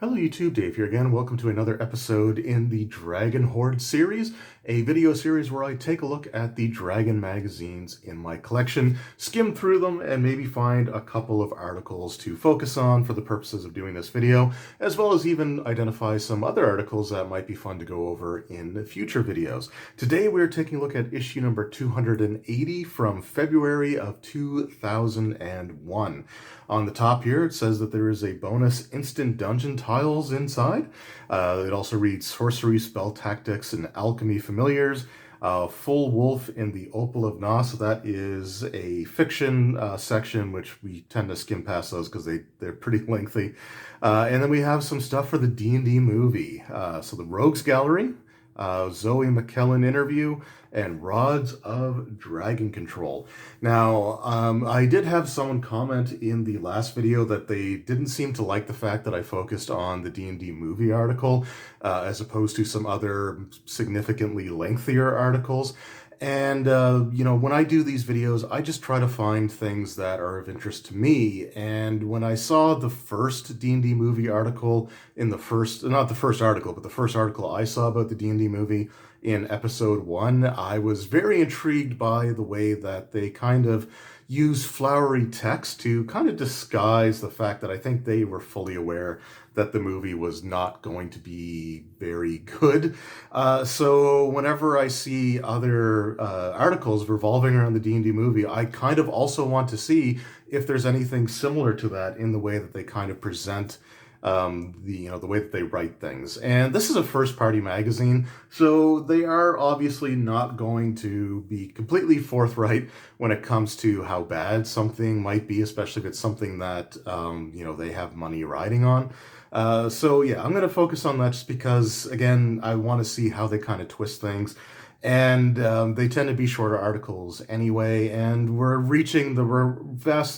Hello YouTube, Dave here again. Welcome to another episode in the Dragon Hoard series, a video series where I take a look at the Dragon magazines in my collection, skim through them, and maybe find a couple of articles to focus on for the purposes of doing this video, as well as even identify some other articles that might be fun to go over in future videos. Today we're taking a look at issue number 280 from February of 2001. On the top here, it says that there is a bonus instant dungeon tiles inside. It also reads Sorcery, Spell Tactics, and Alchemy Familiars. Full Wolf in the Opal of Gnaw, so that is a fiction section, which we tend to skim past those because they're pretty lengthy. And then we have some stuff for the D&D movie. So the Rogues Gallery, Zoe McKellen interview, and Rods of Dragon Control. Now, I did have someone comment in the last video that they didn't seem to like the fact that I focused on the D&D movie article as opposed to some other significantly lengthier articles. And, when I do these videos, I just try to find things that are of interest to me. And when I saw the first D&D movie article in the first, not the first article, but the first article I saw about the D&D movie in episode 1, I was very intrigued by the way that they kind of use flowery text to kind of disguise the fact that I think they were fully aware that the movie was not going to be very good. So whenever I see other articles revolving around the D&D movie, I kind of also want to see if there's anything similar to that in the way that they kind of present the way that they write things. And this is a first-party magazine, so they are obviously not going to be completely forthright when it comes to how bad something might be, especially if it's something that they have money riding on. So yeah, I'm going to focus on that just because, again, I want to see how they kind of twist things. And they tend to be shorter articles anyway, and we're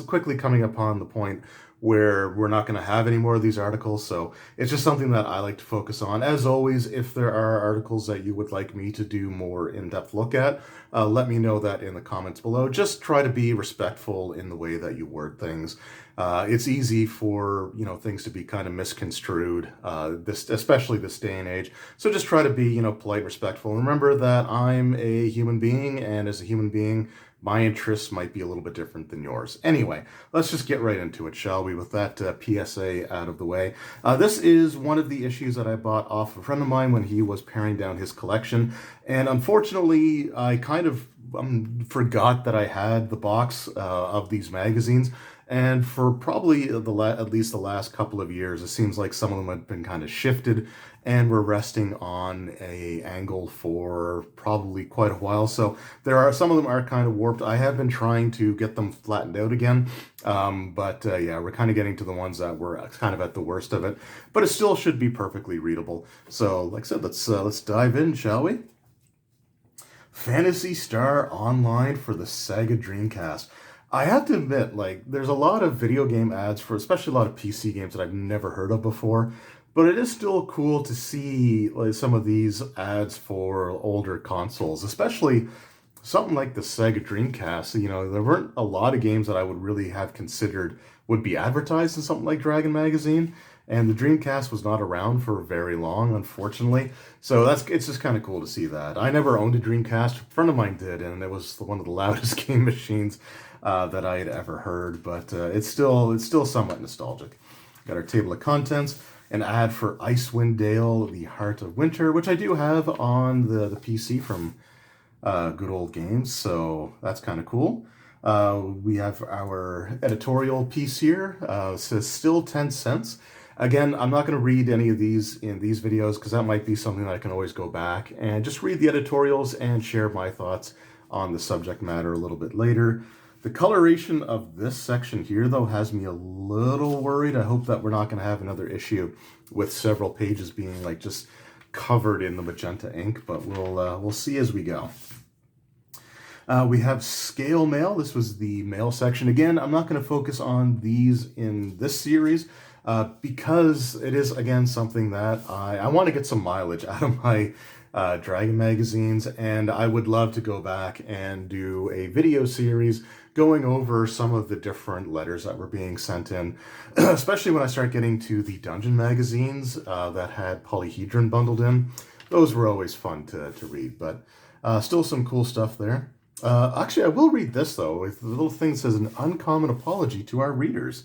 quickly coming upon the point where we're not going to have any more of these articles, so it's just something that I like to focus on. As always, if there are articles that you would like me to do more in-depth look at, let me know that in the comments below. Just try to be respectful in the way that you word things. It's easy for things to be kind of misconstrued, especially this day and age. So just try to be polite and respectful. And remember that I'm a human being, and as a human being, my interests might be a little bit different than yours. Anyway, let's just get right into it, shall we, with that PSA out of the way. This is one of the issues that I bought off a friend of mine when he was paring down his collection. And unfortunately, I kind of forgot that I had the box of these magazines. And for probably at least the last couple of years, it seems like some of them have been kind of shifted and we're resting on a angle for probably quite a while. So some of them are kind of warped. I have been trying to get them flattened out again. Yeah, we're kind of getting to the ones that were kind of at the worst of it, but it still should be perfectly readable. So like I said, let's dive in, shall we? Phantasy Star Online for the Sega Dreamcast. I have to admit, there's a lot of video game ads for especially a lot of PC games that I've never heard of before, but it is still cool to see some of these ads for older consoles, especially something like the Sega Dreamcast. There weren't a lot of games that I would really have considered would be advertised in something like Dragon Magazine, and the Dreamcast was not around for very long, unfortunately. So it's just kind of cool to see that. I never owned a Dreamcast. A friend of mine did, and it was one of the loudest game machines that I had ever heard, but it's still somewhat nostalgic. Got our table of contents, an ad for Icewind Dale, The Heart of Winter, which I do have on the PC from Good Old Games, so that's kind of cool. We have our editorial piece here. It says still 10 cents. Again, I'm not going to read any of these in these videos because that might be something that I can always go back and just read the editorials and share my thoughts on the subject matter a little bit later. The coloration of this section here, though, has me a little worried. I hope that we're not going to have another issue with several pages being just covered in the magenta ink, but we'll see as we go. We have Scale Mail. This was the mail section. Again, I'm not going to focus on these in this series because it is, again, something that I want to get some mileage out of my Dragon magazines, and I would love to go back and do a video series going over some of the different letters that were being sent in, especially when I start getting to the dungeon magazines that had Polyhedron bundled in. Those were always fun to read, but still some cool stuff there. Actually, I will read this, though. The little thing says, an uncommon apology to our readers.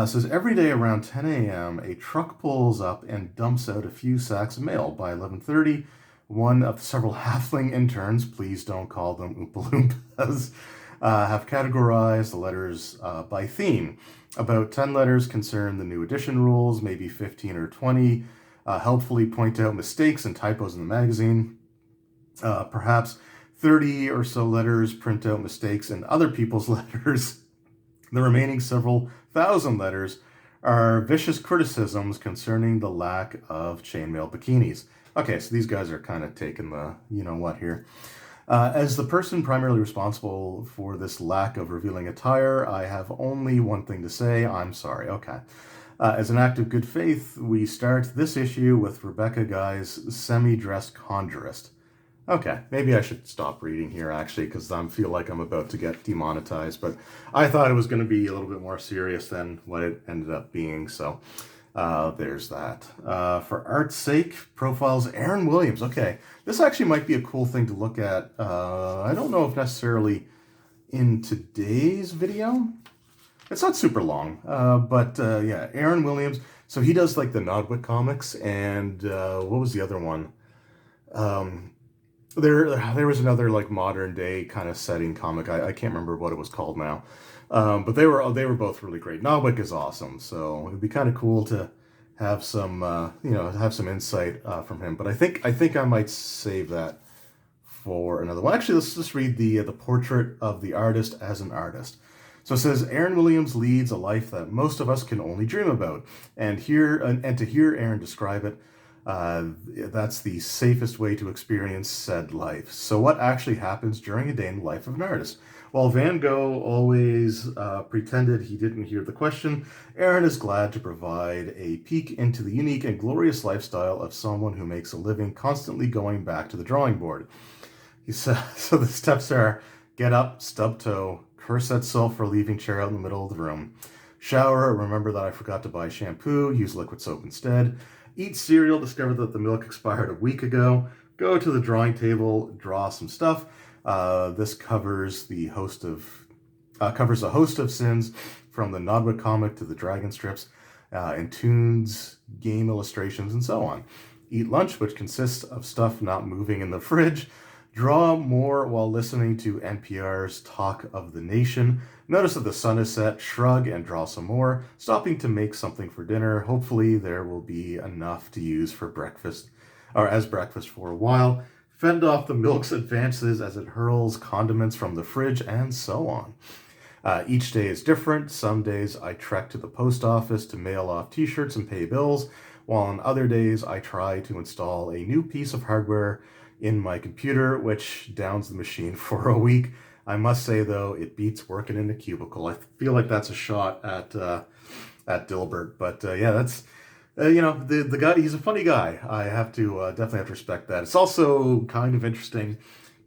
Says, every day around 10 a.m., a truck pulls up and dumps out a few sacks of mail. By 11:30, one of the several halfling interns, please don't call them Oompa Loompas, have categorized the letters by theme. About 10 letters concern the new edition rules, maybe 15 or 20 helpfully point out mistakes and typos in the magazine. Perhaps 30 or so letters print out mistakes in other people's letters. The remaining several thousand letters are vicious criticisms concerning the lack of chainmail bikinis. Okay, so these guys are kind of taking the you-know-what here. As the person primarily responsible for this lack of revealing attire, I have only one thing to say. I'm sorry. Okay. As an act of good faith, we start this issue with Rebecca Guy's semi-dressed conjurist. Okay, maybe I should stop reading here, actually, because I feel like I'm about to get demonetized, but I thought it was going to be a little bit more serious than what it ended up being, so there's that. For art's sake, profiles Aaron Williams. Okay, this actually might be a cool thing to look at. I don't know if necessarily in today's video. It's not super long, but yeah, Aaron Williams. So he does like the Nodwick comics, and what was the other one? There was another like modern day kind of setting comic. I can't remember what it was called now, but they were both really great. Nodwick is awesome, so it'd be kind of cool to have some have some insight from him. But I think I might save that for another one. Actually, let's just read the portrait of the artist as an artist. So it says, Aaron Williams leads a life that most of us can only dream about, and to hear Aaron describe it, that's the safest way to experience said life. So what actually happens during a day in the life of an artist? While Van Gogh always pretended he didn't hear the question, Aaron is glad to provide a peek into the unique and glorious lifestyle of someone who makes a living constantly going back to the drawing board. He says, so the steps are: get up, stub toe, curse that self for leaving chair out in the middle of the room, shower, remember that I forgot to buy shampoo, use liquid soap instead, eat cereal, discover that the milk expired a week ago, go to the drawing table, draw some stuff. This covers a host of sins, from the Nodwick comic to the Dragon strips, and tunes, game illustrations, and so on. Eat lunch, which consists of stuff not moving in the fridge. Draw more while listening to NPR's Talk of the Nation. Notice that the sun is set, shrug, and draw some more, stopping to make something for dinner. Hopefully there will be enough to use for breakfast, or as breakfast for a while. Fend off the milk's advances as it hurls condiments from the fridge, and so on. Each day is different. Some days I trek to the post office to mail off t-shirts and pay bills, while on other days I try to install a new piece of hardware in my computer, which downs the machine for a week. I must say, though, it beats working in a cubicle. I feel like that's a shot at Dilbert, but yeah, that's the guy. He's a funny guy. I have to definitely have to respect that. It's also kind of interesting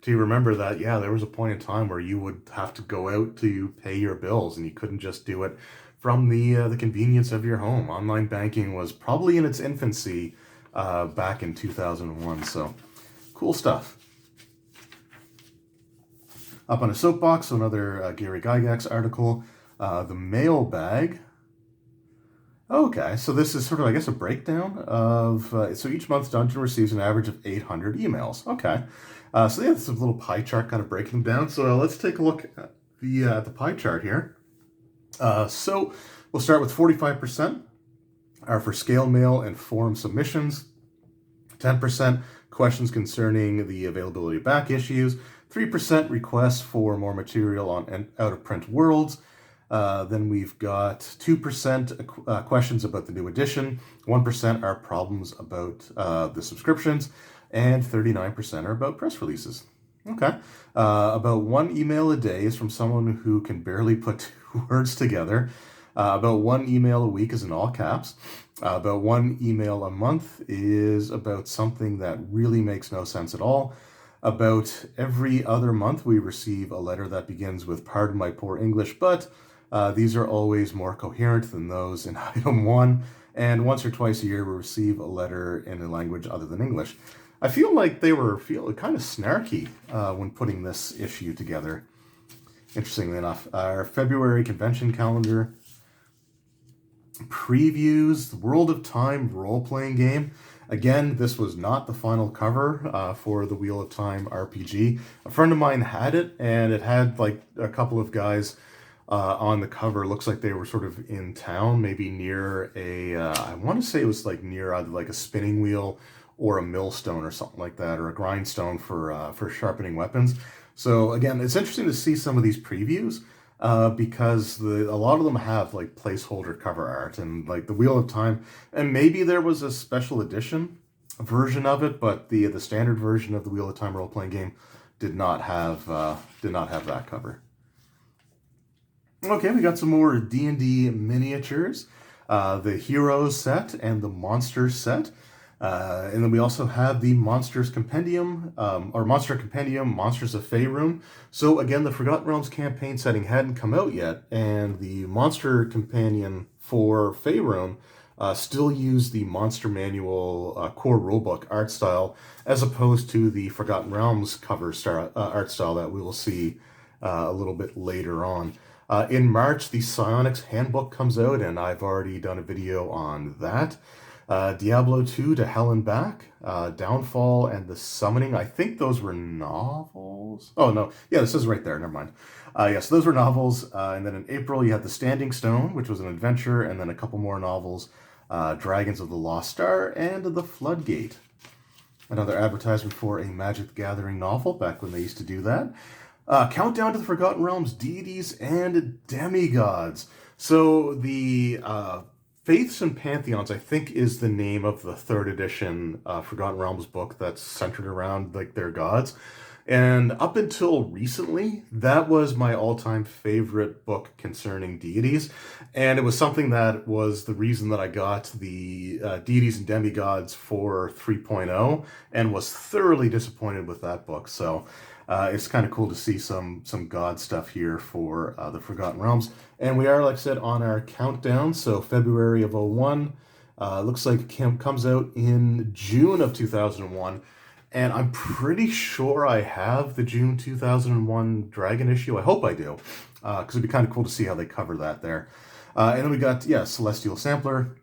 to remember that there was a point in time where you would have to go out to pay your bills, and you couldn't just do it from the convenience of your home. Online banking was probably in its infancy back in 2001. So. Cool stuff. Up on a soapbox, so another Gary Gygax article. The mailbag. Okay, so this is sort of, I guess, a breakdown of... so each month, Dungeon receives an average of 800 emails. Okay. So yeah, this is a little pie chart kind of breaking them down. So let's take a look at the pie chart here. So we'll start with 45% are for scale mail and forum submissions. 10% questions concerning the availability of back issues, 3% requests for more material on out-of-print worlds. Then we've got 2% questions about the new edition, 1% are problems about the subscriptions, and 39% are about press releases. Okay. About one email a day is from someone who can barely put two words together. About one email a week is in all caps. About one email a month is about something that really makes no sense at all. About every other month, we receive a letter that begins with "Pardon my poor English, but..." These are always more coherent than those in item 1, and once or twice a year we receive a letter in a language other than English. I feel like they were kind of snarky when putting this issue together, interestingly enough. Our February convention calendar, previews, the World of Time role-playing game. Again, this was not the final cover for the Wheel of Time RPG. A friend of mine had it, and it had like a couple of guys on the cover. Looks like they were sort of in town, maybe near a, I want to say it was like near either like a spinning wheel or a millstone or something like that, or a grindstone for sharpening weapons. So again, it's interesting to see some of these previews because a lot of them have like placeholder cover art and like the Wheel of Time, and maybe there was a special edition version of it, but the standard version of the Wheel of Time role-playing game did not have that cover. Okay, we got some more D&D miniatures, the Heroes set and the Monsters set. And then we also have the Monsters Compendium, or Monster Compendium, Monsters of Faerun. So again, the Forgotten Realms campaign setting hadn't come out yet, and the Monster Companion for Faerun still used the Monster Manual core rulebook art style, as opposed to the Forgotten Realms cover art style that we will see a little bit later on. In March, the Psionics Handbook comes out, and I've already done a video on that. Diablo 2 to Hell and Back, Downfall and the Summoning. I think those were novels. Oh, no. Yeah, this is right there. Never mind. Yes, those were novels. And then in April, you had The Standing Stone, which was an adventure, and then a couple more novels, Dragons of the Lost Star and The Floodgate. Another advertisement for a Magic the Gathering novel, back when they used to do that. Countdown to the Forgotten Realms, Deities and Demigods. So the Faiths and Pantheons, I think, is the name of the 3rd edition Forgotten Realms book that's centered around like their gods. And up until recently, that was my all-time favorite book concerning deities. And it was something that was the reason that I got the Deities and Demigods for 3.0 and was thoroughly disappointed with that book. So it's kind of cool to see some god stuff here for the Forgotten Realms. And we are, like I said, on our countdown. So February of 01, looks like it comes out in June of 2001. And I'm pretty sure I have the June 2001 Dragon issue. I hope I do, because it'd be kind of cool to see how they cover that there. And then we got, Celestial Sampler.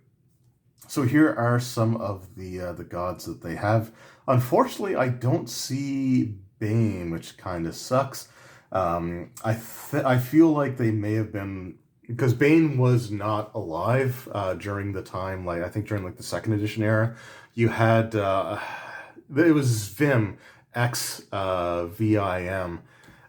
So here are some of the gods that they have. Unfortunately, I don't see Bane, which kind of sucks. I feel like they may have been, because Bane was not alive during the time, like I think during like the 2nd edition era. You had it was Vim, Vim,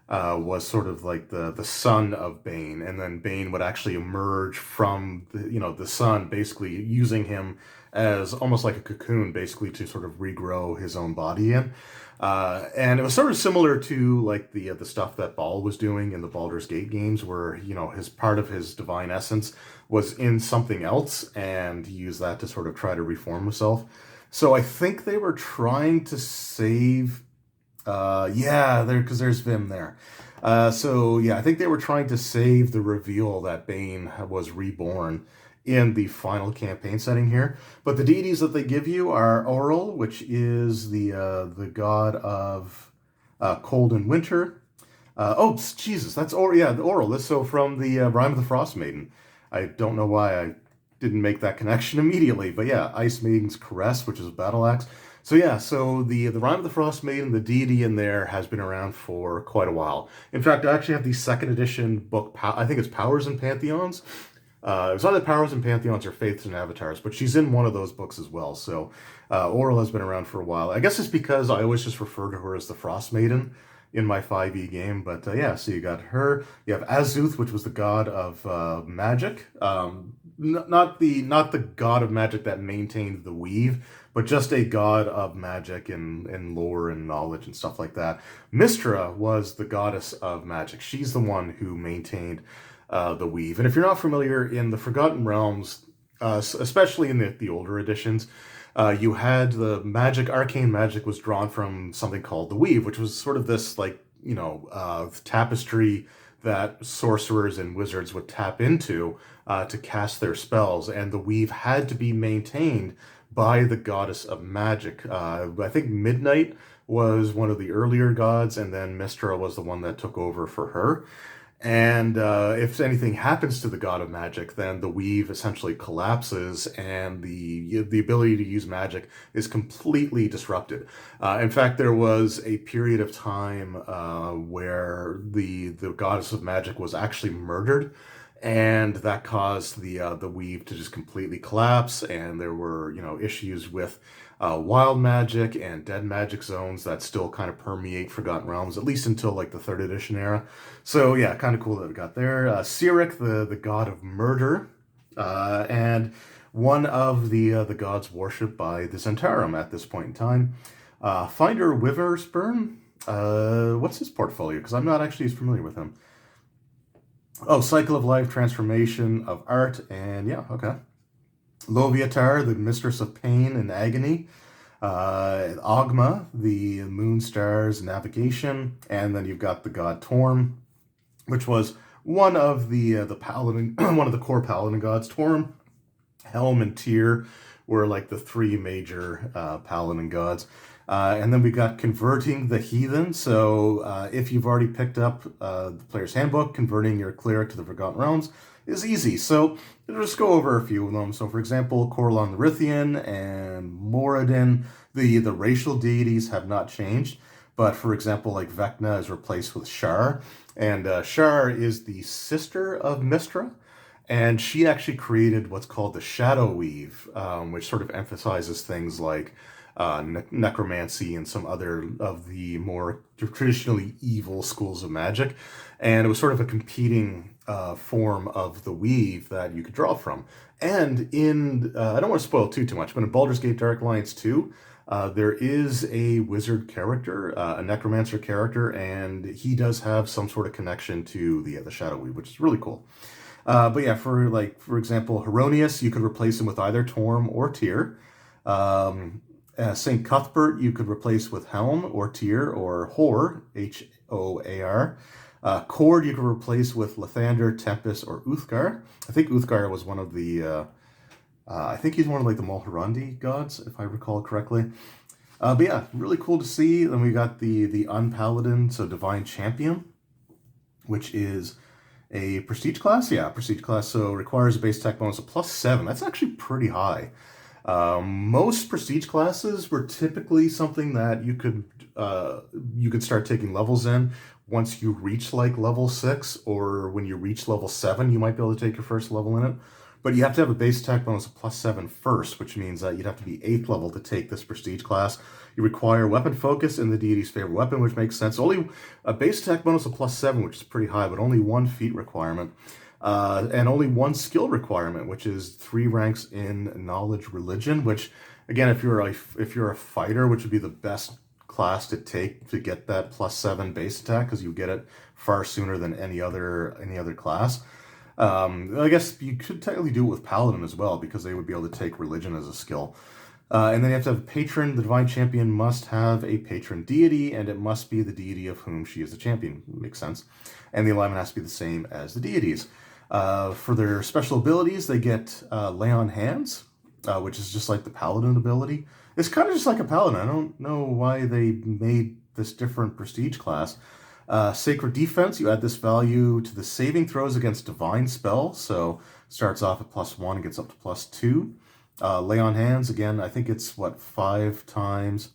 was sort of like the son of Bane, and then Bane would actually emerge from the sun, basically using him as almost like a cocoon, basically to sort of regrow his own body in. And it was sort of similar to like the stuff that Baal was doing in the Baldur's Gate games, where his part of his divine essence was in something else, and he used that to sort of try to reform himself. So I think they were trying to save, because there's Vim there. I think they were trying to save the reveal that Bane was reborn in the final campaign setting here. But the deities that they give you are Auril, which is the god of cold and winter. Jesus, that's Auril. So from the Rime of the Frost Maiden. I don't know why I didn't make that connection immediately, but yeah, Ice Maiden's Caress, which is a battle axe. So the Rime of the Frost Maiden, the deity in there, has been around for quite a while. In fact, I actually have the 2nd edition book, I think it's Powers and Pantheons. It was either Powers and Pantheons or Faiths and Avatars, but she's in one of those books as well. So Auril has been around for a while. I guess it's because I always just refer to her as the Frost Maiden in my 5e game. But so you got her. You have Azuth, which was the god of magic. Not the god of magic that maintained the weave, but just a god of magic and lore and knowledge and stuff like that. Mystra was the goddess of magic. She's the one who maintained the weave. And if you're not familiar, in the Forgotten Realms, especially in the older editions, You had the magic, arcane magic was drawn from something called the Weave, which was sort of this, like, tapestry that sorcerers and wizards would tap into to cast their spells. And the Weave had to be maintained by the goddess of magic. I think Midnight was one of the earlier gods, and then Mystra was the one that took over for her. And if anything happens to the god of magic, then the weave essentially collapses, and the ability to use magic is completely disrupted. In fact, there was a period of time where the goddess of magic was actually murdered, and that caused the weave to just completely collapse. And there were issues with wild magic and dead magic zones that still kind of permeate Forgotten Realms, at least until like the 3rd edition era. So yeah, kind of cool that it got there. Cyric, the god of murder, and one of the gods worshipped by the Zentarum at this point in time. Finder Witherspoon, what's his portfolio? Because I'm not actually as familiar with him. Oh, Cycle of Life, Transformation of Art, and yeah, okay. Loviatar, the Mistress of Pain and Agony. Ogma, the Moon Stars Navigation. And then you've got the god Torm, which was one of the paladin, one of the core paladin gods. Torm, Helm, and Tyr were like the 3 major paladin gods. And then we got Converting the Heathen. So if you've already picked up the player's handbook, converting your cleric to the Forgotten Realms is easy. So we'll just go over a few of them. So for example, Corlon the Rithian and Moradin, the racial deities have not changed. But for example, like Vecna is replaced with Shar. And Shar is the sister of Mystra. And she actually created what's called the Shadow Weave, which sort of emphasizes things like necromancy and some other of the more traditionally evil schools of magic. And it was sort of a competing form of the weave that you could draw from. And in, I don't want to spoil too much, but in Baldur's Gate Dark Alliance 2, there is a wizard character, a necromancer character, and he does have some sort of connection to the Shadow Weave, which is really cool. But yeah, for example, Heronius, you could replace him with either Torm or Tyr. St. Cuthbert, you could replace with Helm or Tyr or Hoard, Hoar. Cord, you could replace with Lathander, Tempest, or Uthgar. I think Uthgar was one of the, I think he's one of like the Mulhorandi gods, if I recall correctly. But yeah, really cool to see. Then we got the Unpaladin, so Divine Champion, which is a prestige class. Yeah, prestige class. So requires a base attack bonus of +7. That's actually pretty high. Most prestige classes were typically something that you could start taking levels in once you reach like level 6, or when you reach level 7, you might be able to take your first level in it. But you have to have a base attack bonus of +7 first, which means that you'd have to be 8th level to take this prestige class. You require weapon focus in the deity's favorite weapon, which makes sense. Only a base attack bonus of +7, which is pretty high, but only 1 feat requirement. And only 1 skill requirement, which is 3 ranks in knowledge religion, which again, if you're a fighter, which would be the best class to take to get that +7 base attack, because you get it far sooner than any other class. I guess you could technically do it with Paladin as well, because they would be able to take religion as a skill. And then you have to have a patron. The Divine Champion must have a patron deity, and it must be the deity of whom she is the champion. Makes sense. And the alignment has to be the same as the deities. For their special abilities, they get Lay on Hands, which is just like the Paladin ability. It's kind of just like a Paladin. I don't know why they made this different prestige class. Sacred Defense, you add this value to the saving throws against divine spells. So starts off at +1 and gets up to +2. Lay on Hands, again, I think it's 5 times.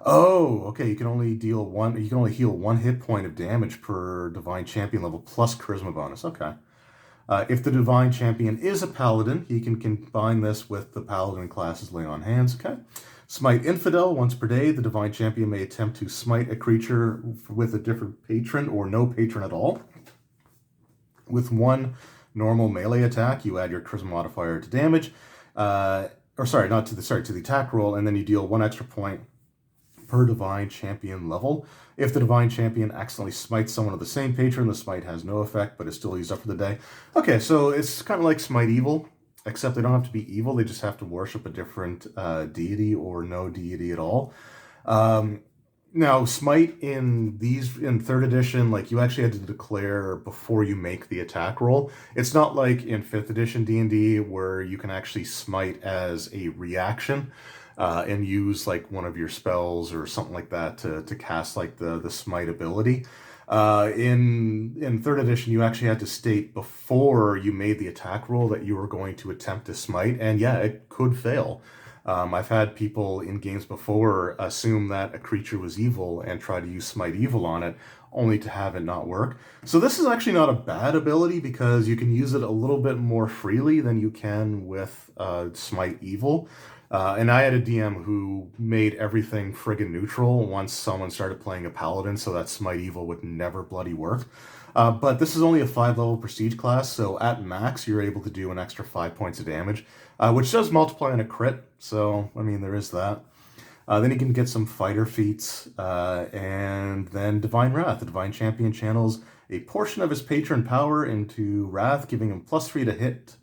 Oh, okay, you can only heal 1 hit point of damage per Divine Champion level plus Charisma bonus. Okay. If the Divine Champion is a Paladin, he can combine this with the Paladin class's Lay on Hands. Okay. Smite Infidel, once per day, the Divine Champion may attempt to smite a creature with a different patron or no patron at all. With 1 normal melee attack, you add your Charisma modifier to damage. To the attack roll, and then you deal 1 extra point per Divine Champion level. If the Divine Champion accidentally smites someone of the same patron, the smite has no effect, but is still used up for the day. Okay, so it's kind of like Smite Evil, except they don't have to be evil. They just have to worship a different deity or no deity at all. Now, Smite in 3rd edition, like, you actually had to declare before you make the attack roll. It's not like in 5th edition D&D where you can actually Smite as a reaction and use like one of your spells or something like that to cast like the Smite ability. In 3rd edition, you actually had to state before you made the attack roll that you were going to attempt to Smite, and yeah, it could fail. I've had people in games before assume that a creature was evil and try to use Smite Evil on it, only to have it not work. So this is actually not a bad ability because you can use it a little bit more freely than you can with Smite Evil. And I had a DM who made everything friggin' neutral once someone started playing a paladin, so that Smite Evil would never bloody work. But this is only a 5-level prestige class, so at max you're able to do an extra 5 points of damage, which does multiply on a crit, so I mean there is that. Then you can get some fighter feats, and then Divine Wrath. The Divine Champion channels a portion of his patron power into Wrath, giving him +3 to hit,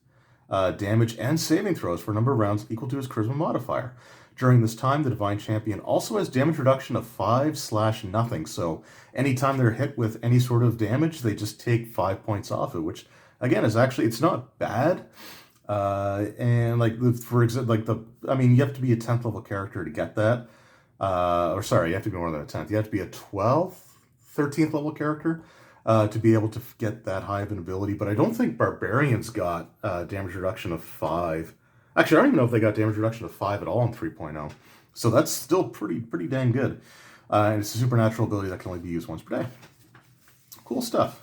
damage, and saving throws for a number of rounds equal to his Charisma modifier. During this time, the Divine Champion also has damage reduction of 5/0, so anytime they're hit with any sort of damage, they just take 5 points off it, which, again, is actually, it's not bad. And like, for example, I mean, you have to be a 10th level character to get that. Or sorry, you have to be more than a 10th. You have to be a 12th, 13th level character to be able to get that high of an ability. But I don't think Barbarians got damage reduction of 5. Actually, I don't even know if they got damage reduction of 5 at all in 3.0. So that's still pretty dang good. And it's a supernatural ability that can only be used once per day. Cool stuff.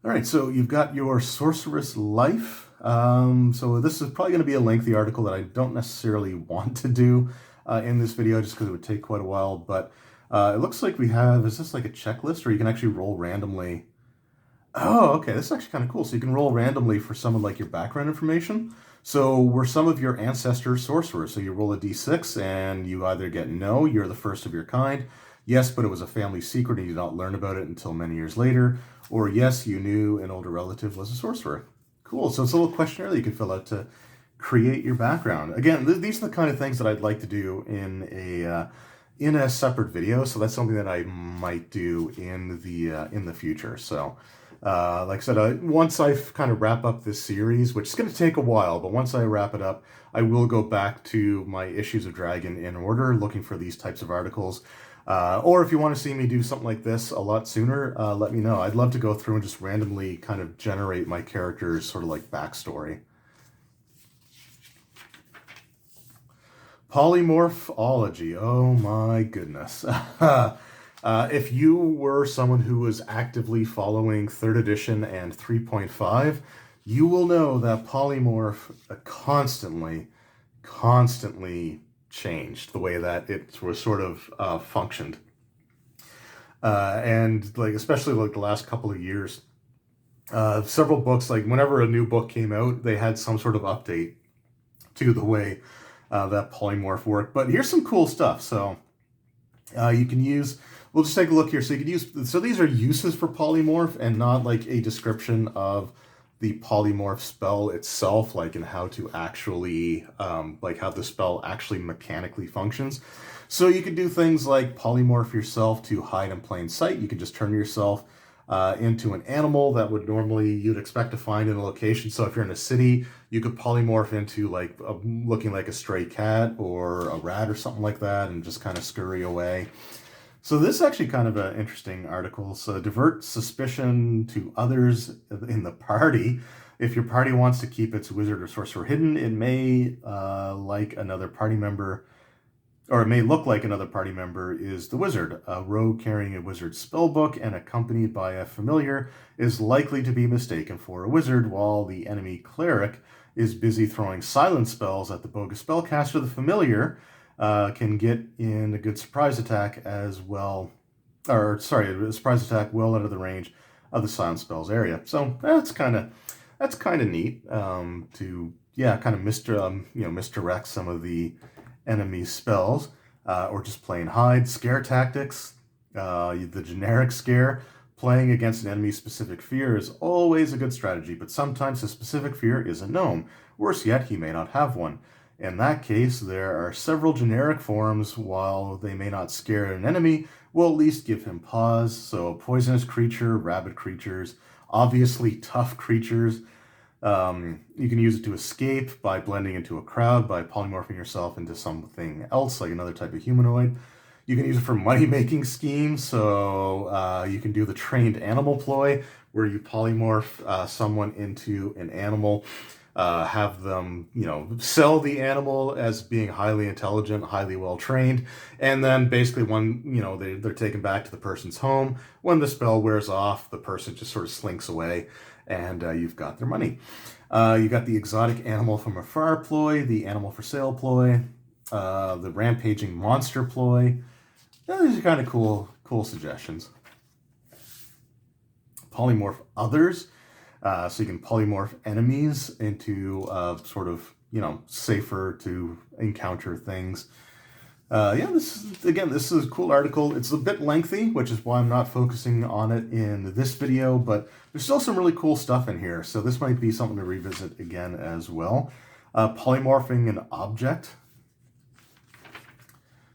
All right, so you've got your Sorceress Life. So this is probably going to be a lengthy article that I don't necessarily want to do in this video just because it would take quite a while. But it looks like we have, is this like a checklist, or you can actually roll randomly? Oh, okay, this is actually kind of cool. So you can roll randomly for some of like your background information. So were some of your ancestors sorcerers? So you roll a d6 and you either get no, you're the first of your kind. Yes, but it was a family secret and you did not learn about it until many years later. Or yes, you knew an older relative was a sorcerer. Cool, so it's a little questionnaire that you can fill out to create your background. Again, these are the kind of things that I'd like to do in a separate video. So that's something that I might do in the future. So like I said, once I kind of wrap up this series, which is going to take a while, but once I wrap it up, I will go back to my Issues of Dragon in order, looking for these types of articles. Or if you want to see me do something like this a lot sooner, let me know. I'd love to go through and just randomly kind of generate my character's sort of like backstory. Polymorphology. Oh my goodness. If you were someone who was actively following 3rd edition and 3.5, you will know that Polymorph constantly changed the way that it was sort of functioned. And like, especially like the last couple of years, several books, like whenever a new book came out, they had some sort of update to the way that Polymorph worked. But here's some cool stuff. So you can use, we'll just take a look here. So you can use, so these are uses for Polymorph and not like a description of the Polymorph spell itself, like in how to actually, like how the spell actually mechanically functions. So you could do things like polymorph yourself to hide in plain sight. You could just turn yourself into an animal that would normally you'd expect to find in a location. So if you're in a city, you could polymorph into like looking like a stray cat or a rat or something like that and just kind of scurry away. So this is actually kind of an interesting article. So divert suspicion to others in the party. If your party wants to keep its wizard or sorcerer hidden, it may like another party member, or it may look like another party member is the wizard. A rogue carrying a wizard spellbook and accompanied by a familiar is likely to be mistaken for a wizard, while the enemy cleric is busy throwing silent spells at the bogus spellcaster. The familiar can get in a good surprise attack as well, or sorry, a surprise attack well out of the range of the silent spells area. So that's kind of neat to kind of misdirect some of the enemy spells, or just plain hide. Scare tactics, the generic scare. Playing against an enemy's specific fear is always a good strategy, but sometimes the specific fear isn't known. Worse yet, he may not have one. In that case, there are several generic forms. While they may not scare an enemy, will at least give him pause. So poisonous creature, rabid creatures, obviously tough creatures. You can use it to escape by blending into a crowd, by polymorphing yourself into something else, like another type of humanoid. You can use it for money-making schemes, so you can do the trained animal ploy, where you polymorph someone into an animal, have them, sell the animal as being highly intelligent, highly well-trained, and then basically when, they're taken back to the person's home, when the spell wears off, the person just sort of slinks away, and you've got their money. You got the exotic animal from afar ploy, the animal for sale ploy, the rampaging monster ploy. Yeah, these are kind of cool suggestions. Polymorph others, so you can polymorph enemies into sort of, safer to encounter things. This is a cool article. It's a bit lengthy, which is why I'm not focusing on it in this video, but there's still some really cool stuff in here, so this might be something to revisit again as well. Polymorphing an object.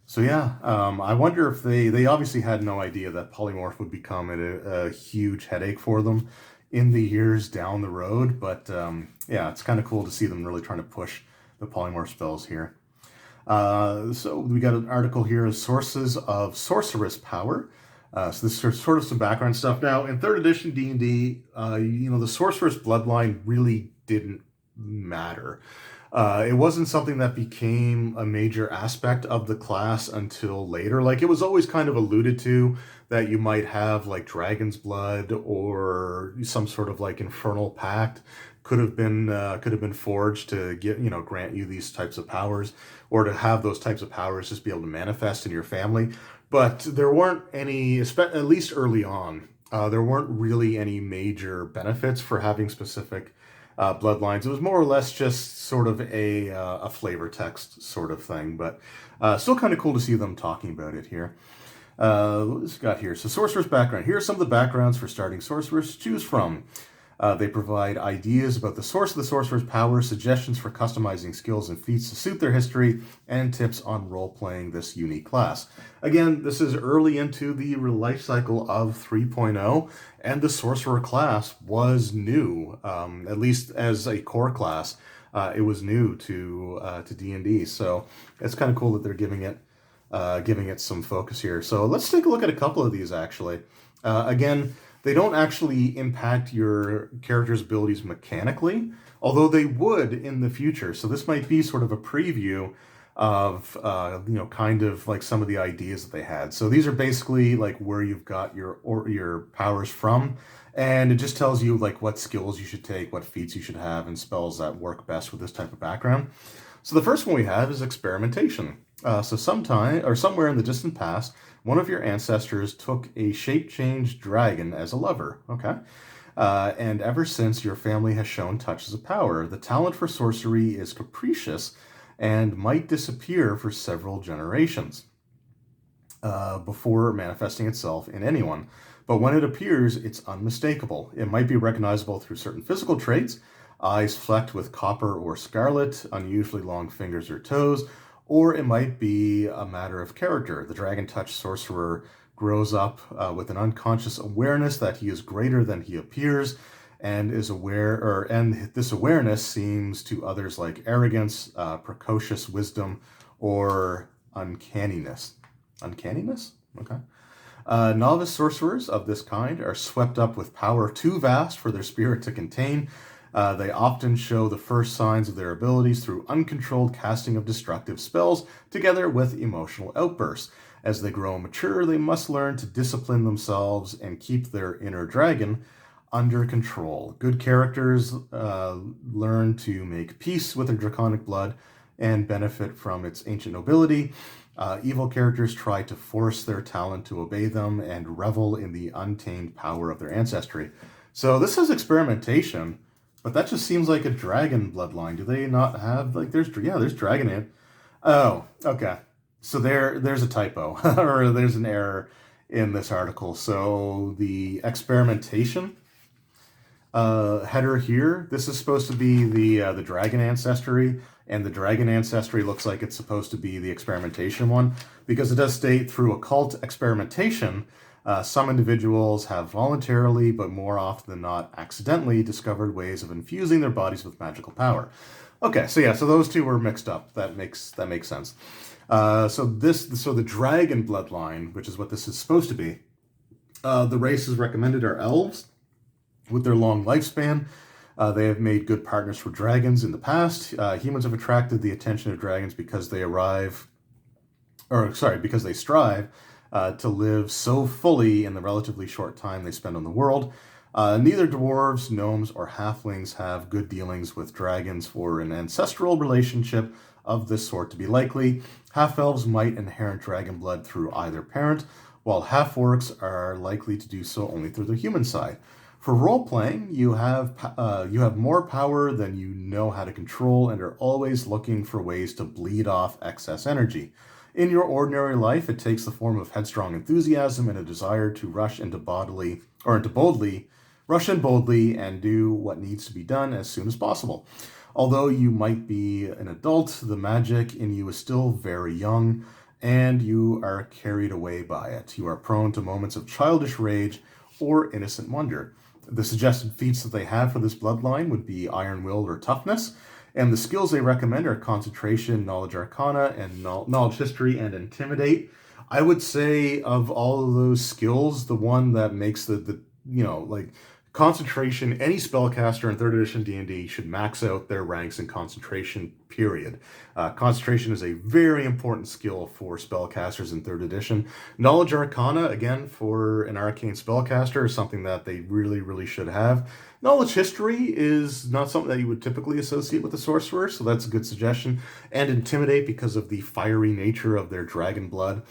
So yeah, I wonder if they obviously had no idea that polymorph would become a huge headache for them in the years down the road, but yeah, it's kind of cool to see them really trying to push the polymorph spells here. So we got an article here as sources of Sorceress power. So this is sort of some background stuff. Now, in 3rd edition D&D, the Sorceress bloodline really didn't matter. It wasn't something that became a major aspect of the class until later. Like, it was always kind of alluded to that you might have like Dragon's Blood or some sort of like infernal pact could have been forged to grant you these types of powers, or to have those types of powers just be able to manifest in your family. But there weren't any, at least early on, there weren't really any major benefits for having specific bloodlines. It was more or less just sort of a flavor text sort of thing, but still kind of cool to see them talking about it here. What's got here? So Sorcerer's background. Here are some of the backgrounds for starting Sorcerers to choose from. They provide ideas about the source of the Sorcerer's power, suggestions for customizing skills and feats to suit their history, and tips on role-playing this unique class. Again, this is early into the life cycle of 3.0, and the Sorcerer class was new, at least as a core class. It was new to D&D, so it's kind of cool that they're giving it some focus here. So let's take a look at a couple of these, actually. Again, they don't actually impact your character's abilities mechanically, although they would in the future. So this might be sort of a preview of, kind of like some of the ideas that they had. So these are basically like where you've got your powers from, and it just tells you like what skills you should take, what feats you should have, and spells that work best with this type of background. So the first one we have is experimentation. So sometime or somewhere in the distant past, one of your ancestors took a shape-changed dragon as a lover. Okay. And ever since, your family has shown touches of power. The talent for sorcery is capricious and might disappear for several generations before manifesting itself in anyone. But when it appears, it's unmistakable. It might be recognizable through certain physical traits, eyes flecked with copper or scarlet, unusually long fingers or toes, or it might be a matter of character. The dragon-touched sorcerer grows up with an unconscious awareness that he is greater than he appears, and is aware, and this awareness seems to others like arrogance, precocious wisdom, or uncanniness. Uncanniness? Okay. Novice sorcerers of this kind are swept up with power too vast for their spirit to contain. They often show the first signs of their abilities through uncontrolled casting of destructive spells, together with emotional outbursts. As they grow mature, they must learn to discipline themselves and keep their inner dragon under control. Good characters learn to make peace with their draconic blood and benefit from its ancient nobility. Evil characters try to force their talent to obey them and revel in the untamed power of their ancestry. So this is experimentation, but that just seems like a dragon bloodline. Do they not have, like, there's dragon in it. Oh, okay. So there's a typo, or there's an error in this article. So the experimentation header here, this is supposed to be the dragon ancestry, and the dragon ancestry looks like it's supposed to be the experimentation one, because it does state through occult experimentation, some individuals have voluntarily, but more often than not accidentally, discovered ways of infusing their bodies with magical power. Okay, so yeah, so those two were mixed up. That makes sense. So the Dragon Bloodline, which is what this is supposed to be, the races recommended are elves. With their long lifespan, they have made good partners for dragons in the past. Humans have attracted the attention of dragons because they strive to live so fully in the relatively short time they spend on the world. Neither dwarves, gnomes, or halflings have good dealings with dragons for an ancestral relationship of this sort to be likely. Half-elves might inherit dragon blood through either parent, while half-orcs are likely to do so only through the human side. For role-playing, you have more power than you know how to control and are always looking for ways to bleed off excess energy. In your ordinary life, it takes the form of headstrong enthusiasm and a desire to rush in boldly and do what needs to be done as soon as possible. Although you might be an adult, the magic in you is still very young, and you are carried away by it. You are prone to moments of childish rage or innocent wonder. The suggested feats that they have for this bloodline would be Iron Will or Toughness, and the skills they recommend are Concentration, Knowledge Arcana, and Knowledge History and Intimidate. I would say of all of those skills, the one that makes the Concentration, any spellcaster in 3rd edition D&D should max out their ranks in Concentration, period. Concentration is a very important skill for spellcasters in 3rd edition. Knowledge Arcana, again, for an arcane spellcaster, is something that they really, really should have. Knowledge History is not something that you would typically associate with a sorcerer, so that's a good suggestion. And Intimidate, because of the fiery nature of their dragon blood,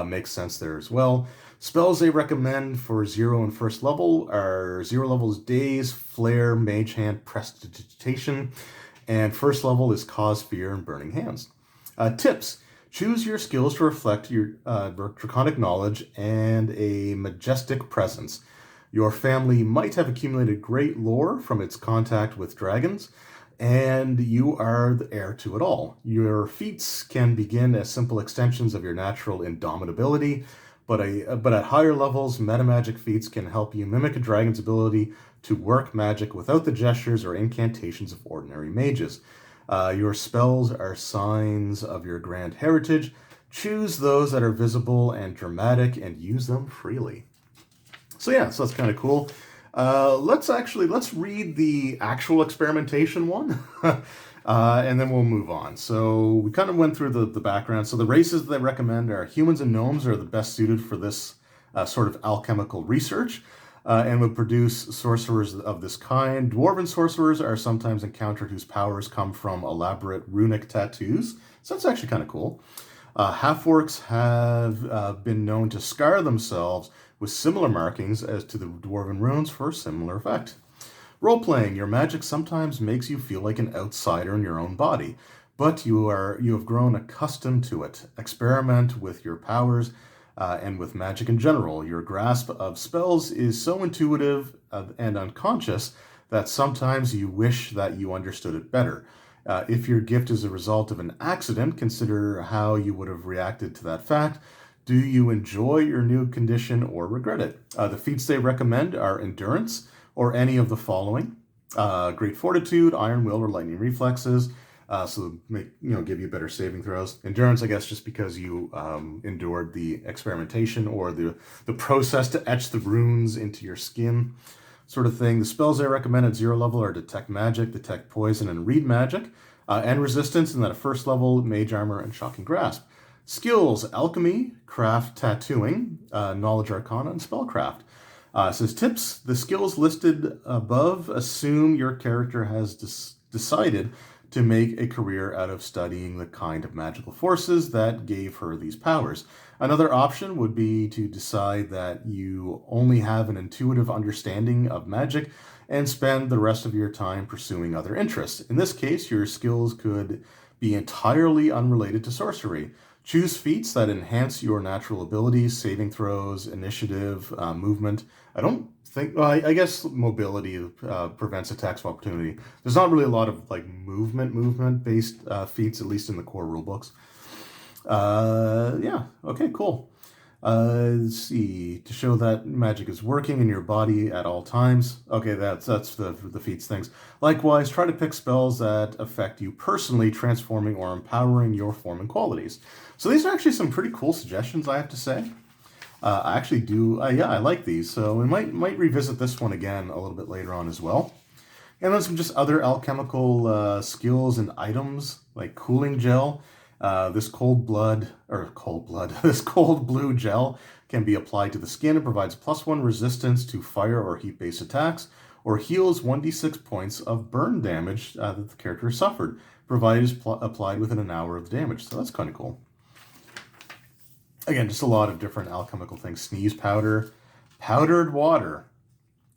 makes sense there as well. Spells they recommend for 0 and 1st level are 0 level is Daze, Flare, Mage Hand, Prestidigitation, and 1st level is Cause Fear and Burning Hands. Tips. Choose your skills to reflect your draconic knowledge and a majestic presence. Your family might have accumulated great lore from its contact with dragons, and you are the heir to it all. Your feats can begin as simple extensions of your natural indomitability, but at higher levels, metamagic feats can help you mimic a dragon's ability to work magic without the gestures or incantations of ordinary mages. Your spells are signs of your grand heritage. Choose those that are visible and dramatic and use them freely. So yeah, so that's kind of cool. Let's read the actual experimentation one. And then we'll move on. So we kind of went through the background. So the races that they recommend are humans and gnomes are the best suited for this sort of alchemical research and would produce sorcerers of this kind. Dwarven sorcerers are sometimes encountered whose powers come from elaborate runic tattoos. So that's actually kind of cool. Half-orcs have been known to scar themselves with similar markings as to the dwarven runes for similar effect. Role-playing. Your magic sometimes makes you feel like an outsider in your own body, but you have grown accustomed to it. Experiment with your powers and with magic in general. Your grasp of spells is so intuitive and unconscious that sometimes you wish that you understood it better. If your gift is a result of an accident, consider how you would have reacted to that fact. Do you enjoy your new condition or regret it? The feats they recommend are Endurance, or any of the following: Great Fortitude, Iron Will, or Lightning Reflexes. So give you better saving throws. Endurance, I guess, just because you endured the experimentation or the process to etch the runes into your skin, sort of thing. The spells I recommend at 0 level are Detect Magic, Detect Poison, and Read Magic, and Resistance, and then at 1st level, Mage Armor and Shocking Grasp. Skills: Alchemy, Craft, Tattooing, Knowledge Arcana, and Spellcraft. Says tips. The skills listed above assume your character has decided to make a career out of studying the kind of magical forces that gave her these powers. Another option would be to decide that you only have an intuitive understanding of magic and spend the rest of your time pursuing other interests. In this case, your skills could be entirely unrelated to sorcery. Choose feats that enhance your natural abilities, saving throws, initiative, movement. I don't think, well, I guess mobility prevents attacks of opportunity. There's not really a lot of like movement-based feats, at least in the core rulebooks. Yeah, okay, cool. Let's see, to show that magic is working in your body at all times. Okay, that's the feats things. Likewise, try to pick spells that affect you personally, transforming or empowering your form and qualities. So these are actually some pretty cool suggestions, I have to say. I actually do, yeah, I like these. So we might revisit this one again a little bit later on as well. And then some just other alchemical skills and items, like cooling gel. This cold blue gel can be applied to the skin and provides +1 resistance to fire or heat-based attacks, or heals 1d6 points of burn damage that the character suffered, provided it's applied within an hour of the damage. So that's kind of cool. Again, just a lot of different alchemical things. Sneeze powder, powdered water.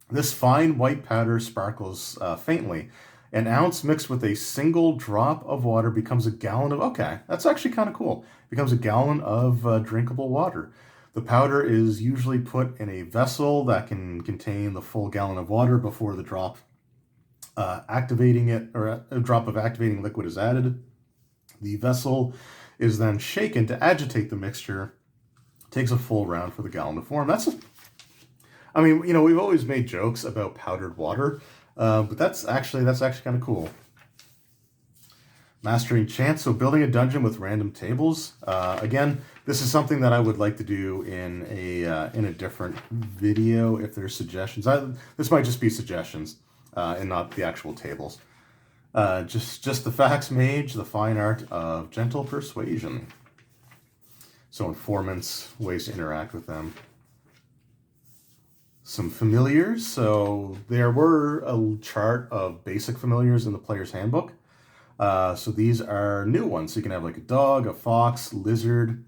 This fine white powder sparkles faintly. An ounce mixed with a single drop of water becomes a gallon of... Okay, that's actually kind of cool. Becomes a gallon of drinkable water. The powder is usually put in a vessel that can contain the full gallon of water before the drop activating it, or a drop of activating liquid is added. The vessel is then shaken to agitate the mixture. Takes a full round for the gallon to form. I mean, you know, we've always made jokes about powdered water, but that's actually kind of cool. Mastering chance, so building a dungeon with random tables. Again, this is something that I would like to do in a different video if there's suggestions. This might just be suggestions and not the actual tables. Just the facts mage, the fine art of gentle persuasion. So informants, ways to interact with them. Some familiars. So there were a chart of basic familiars in the player's handbook. So these are new ones. So you can have like a dog, a fox, lizard,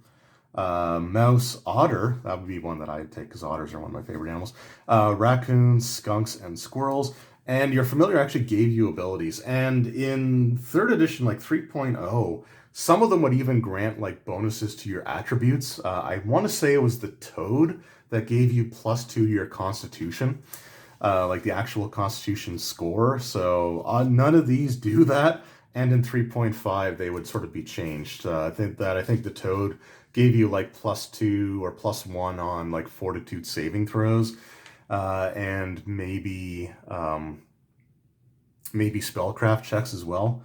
mouse, otter. That would be one that I'd take because otters are one of my favorite animals. Raccoons, skunks, and squirrels. And your familiar actually gave you abilities. And in 3rd edition, like 3.0, some of them would even grant like bonuses to your attributes. I want to say it was the toad that gave you +2 to your constitution, like the actual constitution score. So none of these do that. And in 3.5, they would sort of be changed. I think the toad gave you like +2 or +1 on like fortitude saving throws, and maybe spellcraft checks as well.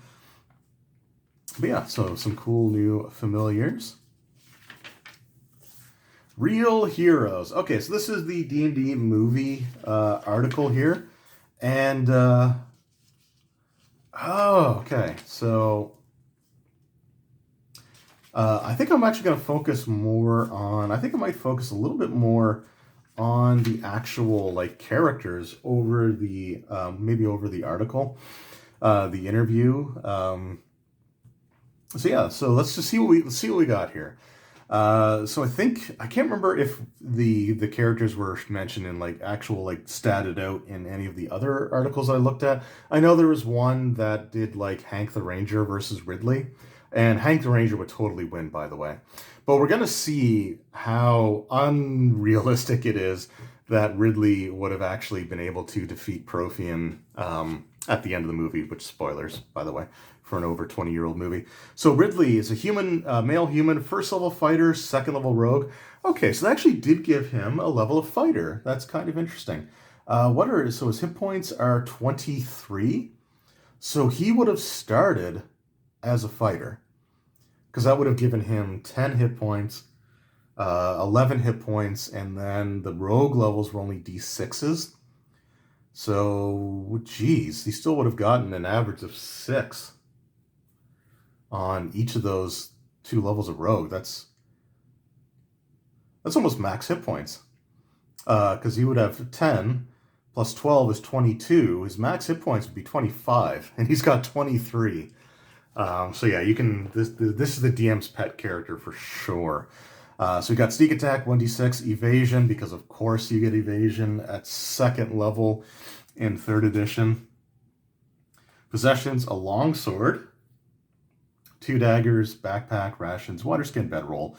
But yeah, so some cool new familiars. Real heroes. Okay, so this is the D&D movie article here. And, okay. So, I think I'm actually going to focus more on... I think I might focus a little bit more on the actual, like, characters over the... maybe over the article, the interview. So yeah, so let's just see what we got here. So I can't remember if the characters were mentioned in like actual like statted out in any of the other articles I looked at. I know there was one that did like Hank the Ranger versus Ridley, and Hank the Ranger would totally win, by the way. But we're gonna see how unrealistic it is that Ridley would have actually been able to defeat Profium at the end of the movie, which spoilers, by the way, for an over 20-year-old movie. So Ridley is a human, male human, 1st level fighter, 2nd level rogue. Okay, so they actually did give him a level of fighter. That's kind of interesting. So his hit points are 23. So he would have started as a fighter, because that would have given him 10 hit points, 11 hit points, and then the rogue levels were only D6s. So, geez, he still would have gotten an average of 6 on each of those 2 levels of rogue. That's almost max hit points. Because he would have 10 plus 12 is 22. His max hit points would be 25, and he's got 23. So yeah, you can. This is the DM's pet character for sure. So we got sneak attack, 1d6, evasion, because of course you get evasion at 2nd level in 3rd edition. Possessions, a longsword, 2 daggers, backpack, rations, water skin, bedroll.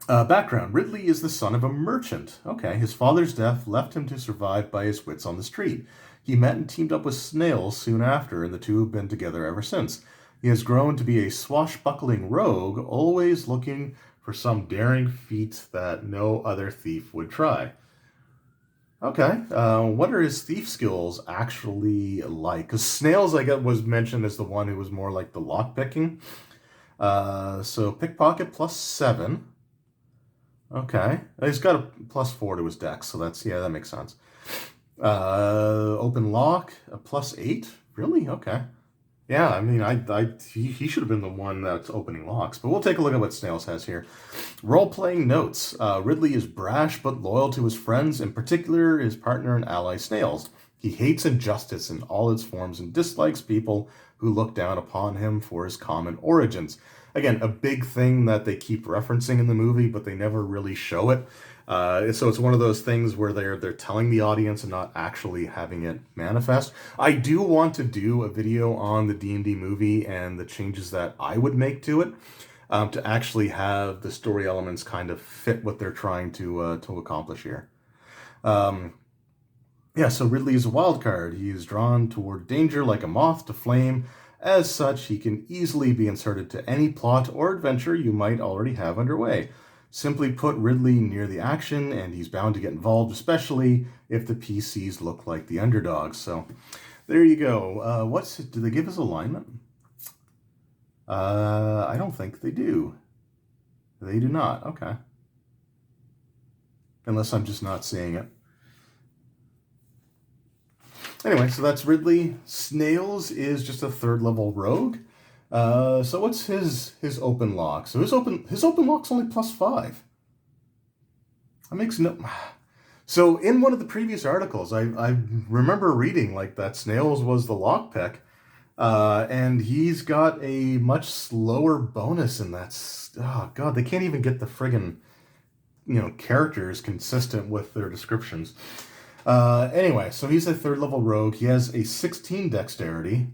Background. Ridley is the son of a merchant. Okay, his father's death left him to survive by his wits on the street. He met and teamed up with Snails soon after, and the two have been together ever since. He has grown to be a swashbuckling rogue, always looking for some daring feat that no other thief would try. Okay, what are his thief skills actually like? Because Snails, I guess, was mentioned as the one who was more like the lockpicking. So pickpocket +7. Okay, he's got a +4 to his dex, so that makes sense. Open lock, a +8. Really? Okay. Yeah, I mean, he should have been the one that's opening locks, but we'll take a look at what Snails has here. Role-playing notes. Ridley is brash but loyal to his friends, in particular his partner and ally Snails. He hates injustice in all its forms and dislikes people who look down upon him for his common origins. Again, a big thing that they keep referencing in the movie, but they never really show it. So it's one of those things where they're telling the audience and not actually having it manifest. I do want to do a video on the D&D movie and the changes that I would make to it, to actually have the story elements kind of fit what they're trying to accomplish here. Yeah, so Ridley is a wild card. He is drawn toward danger like a moth to flame. As such, he can easily be inserted to any plot or adventure you might already have underway. Simply put Ridley near the action, and he's bound to get involved, especially if the PCs look like the underdogs. So, there you go. Do they give us alignment? I don't think they do. They do not. Okay. Unless I'm just not seeing it. Anyway, so that's Ridley. Snails is just a 3rd level rogue. So what's his open lock? So his open lock's only +5. That makes no. So in one of the previous articles, I remember reading like that Snails was the lockpick, and he's got a much slower bonus, and that's, oh god, they can't even get the friggin' characters consistent with their descriptions. Anyway, so he's a 3rd level rogue. He has a 16 dexterity.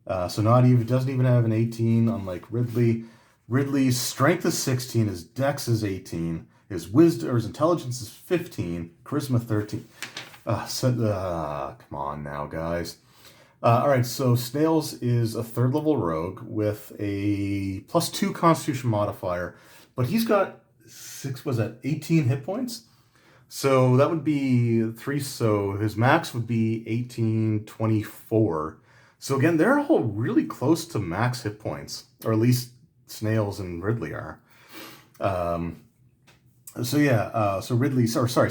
So doesn't even have an 18, unlike Ridley. Ridley's strength is 16, his dex is 18, his intelligence is 15, charisma 13. Come on now, guys. Alright, so Snails is a 3rd level rogue with a +2 constitution modifier, but he's got 18 hit points? So that would be 3, so his max would be 1824. So again, they're all really close to max hit points, or at least Snails and Ridley are.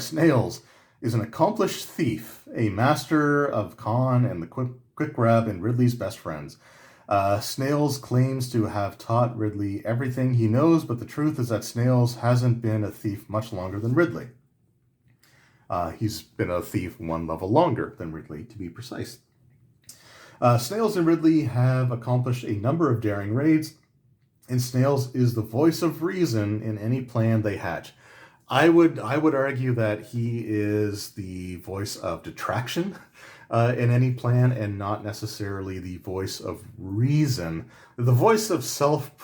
Snails is an accomplished thief, a master of con and the quick grab, and Ridley's best friends. Snails claims to have taught Ridley everything he knows, but the truth is that Snails hasn't been a thief much longer than Ridley. He's been a thief 1 level longer than Ridley, to be precise. Snails and Ridley have accomplished a number of daring raids, and Snails is the voice of reason in any plan they hatch. I would argue that he is the voice of detraction in any plan, and not necessarily the voice of reason. The voice of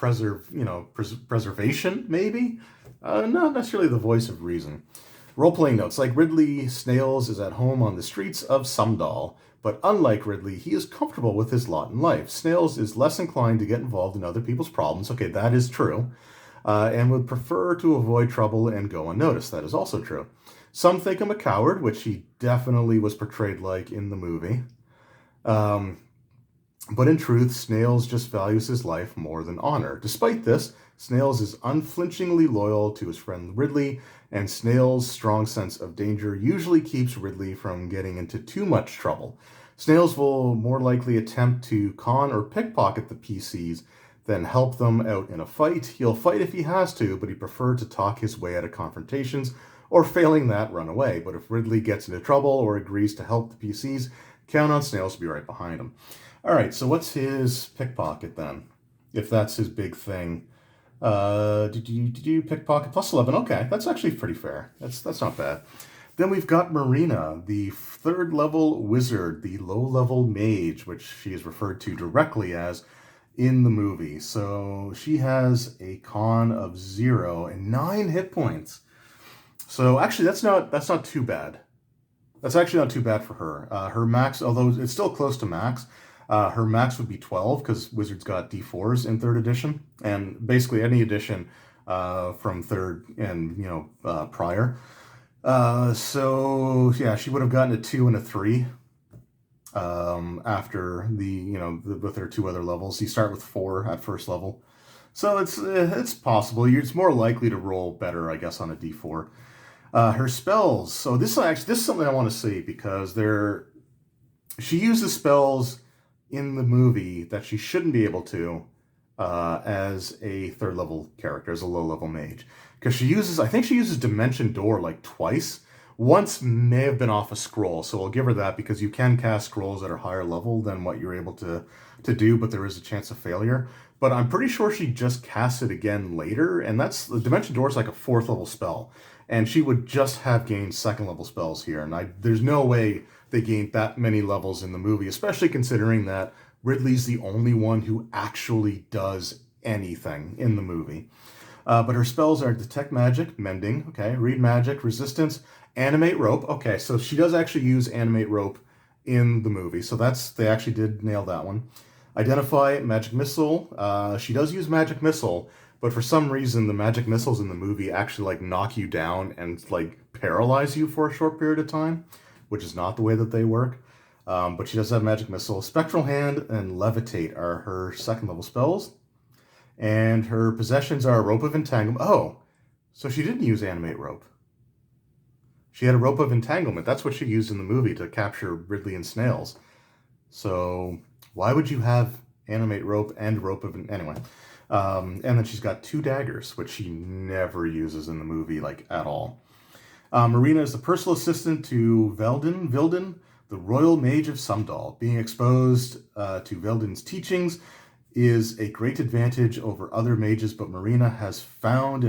preservation, maybe? Not necessarily the voice of reason. Role-playing notes. Like Ridley, Snails is at home on the streets of Sumdal, but unlike Ridley, he is comfortable with his lot in life. Snails is less inclined to get involved in other people's problems. Okay, that is true. And would prefer to avoid trouble and go unnoticed. That is also true. Some think him a coward, which he definitely was portrayed like in the movie. But in truth, Snails just values his life more than honor. Despite this, Snails is unflinchingly loyal to his friend Ridley, and Snails' strong sense of danger usually keeps Ridley from getting into too much trouble. Snails will more likely attempt to con or pickpocket the PCs than help them out in a fight. He'll fight if he has to, but he'd prefer to talk his way out of confrontations, or failing that, run away. But if Ridley gets into trouble or agrees to help the PCs, count on Snails to be right behind him. Alright, so what's his pickpocket then? If that's his big thing. Pickpocket +11. Okay, that's actually pretty fair. That's not bad. Then we've got Marina, the 3rd level wizard, the low level mage, which she is referred to directly as. in the movie. So she has a con of 0 and 9 hit points. So actually, that's not too bad. That's actually not too bad for her. Her max, although it's still close to max, her max would be 12 because Wizards got D4s in 3rd edition, and basically any edition from 3rd and prior. So yeah, she would have gotten a 2 and a 3 after with her 2 other levels. You start with 4 at 1st level, so it's possible. It's more likely to roll better, I guess, on a D4. Her spells. So this is something I want to see because she uses spells in the movie that she shouldn't be able to as a 3rd level character, as a low level mage. Because I think she uses Dimension Door like twice. Once may have been off a scroll, so I'll give her that because you can cast scrolls that are higher level than what you're able to do, but there is a chance of failure. But I'm pretty sure she just casts it again later, and the Dimension Door is like a 4th level spell. And she would just have gained 2nd level spells here. And there's no way they gained that many levels in the movie, especially considering that Ridley's the only one who actually does anything in the movie. But her spells are Detect Magic, Mending, okay, Read Magic, Resistance, Animate Rope. Okay, so she does actually use Animate Rope in the movie. So they actually did nail that one. Identify, Magic Missile. She does use Magic Missile, but for some reason, the magic missiles in the movie actually like knock you down and like paralyze you for a short period of time, which is not the way that they work. But she does have magic missile. Spectral Hand and Levitate are her 2nd level spells. And her possessions are Rope of Entanglement. Oh, so she didn't use Animate Rope. She had a Rope of Entanglement. That's what she used in the movie to capture Ridley and Snails. So why would you have Animate Rope and Rope of... Anyway. And then she's got 2 daggers, which she never uses in the movie, like, at all. Marina is the personal assistant to Vilden, the Royal Mage of Sumdal. Being exposed to Vilden's teachings is a great advantage over other mages, but Marina has found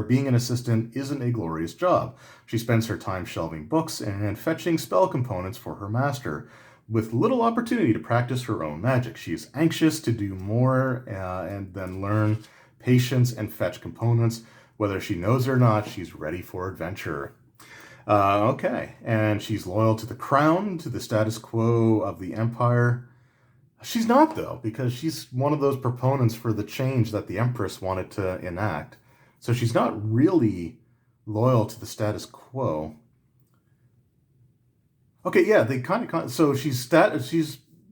being an assistant isn't a glorious job. She spends her time shelving books and fetching spell components for her master, with little opportunity to practice her own magic. She is anxious to do more and then learn patience and fetch components. Whether she knows it or not, she's ready for adventure. Okay, and she's loyal to the crown, to the status quo of the empire. She's not, though, because she's one of those proponents for the change that the Empress wanted to enact. So she's not really loyal to the status quo. Okay, yeah, they kind of so she's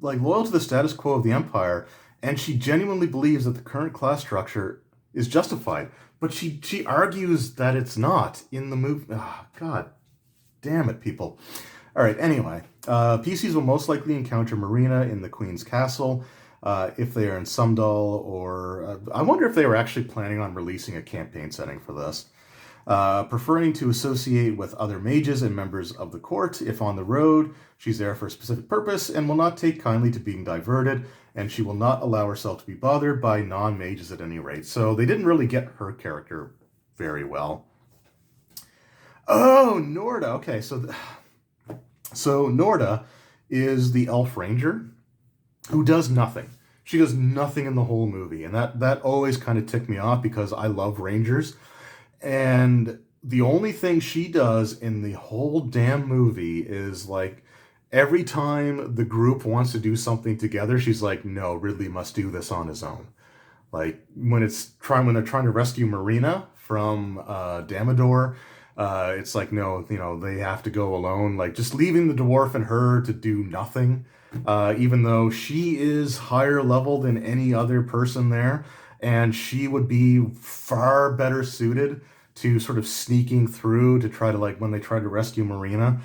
like loyal to the status quo of the Empire, and she genuinely believes that the current class structure is justified. But she argues that it's not in the movie. Oh, God damn it, people. All right, anyway, PCs will most likely encounter Marina in the Queen's Castle if they are in Sumdal, or I wonder if they were actually planning on releasing a campaign setting for this. Preferring to associate with other mages and members of the court. If on the road, she's there for a specific purpose and will not take kindly to being diverted, and she will not allow herself to be bothered by non-mages at any rate. So they didn't really get her character very well. Oh, Norda. Okay, so Norda is the elf ranger who does nothing. She does nothing in the whole movie, and that always kind of ticked me off because I love rangers. And the only thing she does in the whole damn movie is, like, every time the group wants to do something together, she's like, no, Ridley must do this on his own. Like, when they're trying to rescue Marina from Damador, it's like, no, they have to go alone. Like, just leaving the dwarf and her to do nothing, even though she is higher level than any other person there, and she would be far better suited to sort of sneaking through to try to, like, when they try to rescue Marina.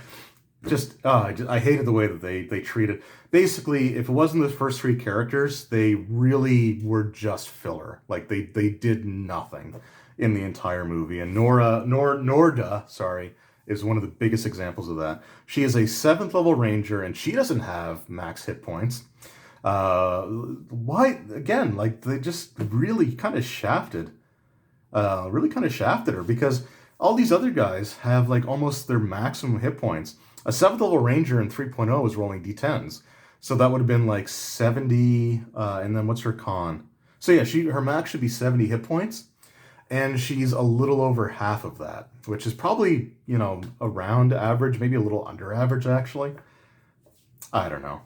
I hated the way that they treated. Basically, if it wasn't the first 3 characters, they really were just filler. Like, they did nothing in the entire movie. And Norda, is one of the biggest examples of that. She is a 7th level ranger, and she doesn't have max hit points. Why, again, like, they just really kind of shafted her, because all these other guys have, like, almost their maximum hit points. A 7th level ranger in 3.0 is rolling d10s. So that would have been like 70, and then what's her con? So yeah, her max should be 70 hit points, and she's a little over half of that, which is probably, around average, maybe a little under average, actually. I don't know.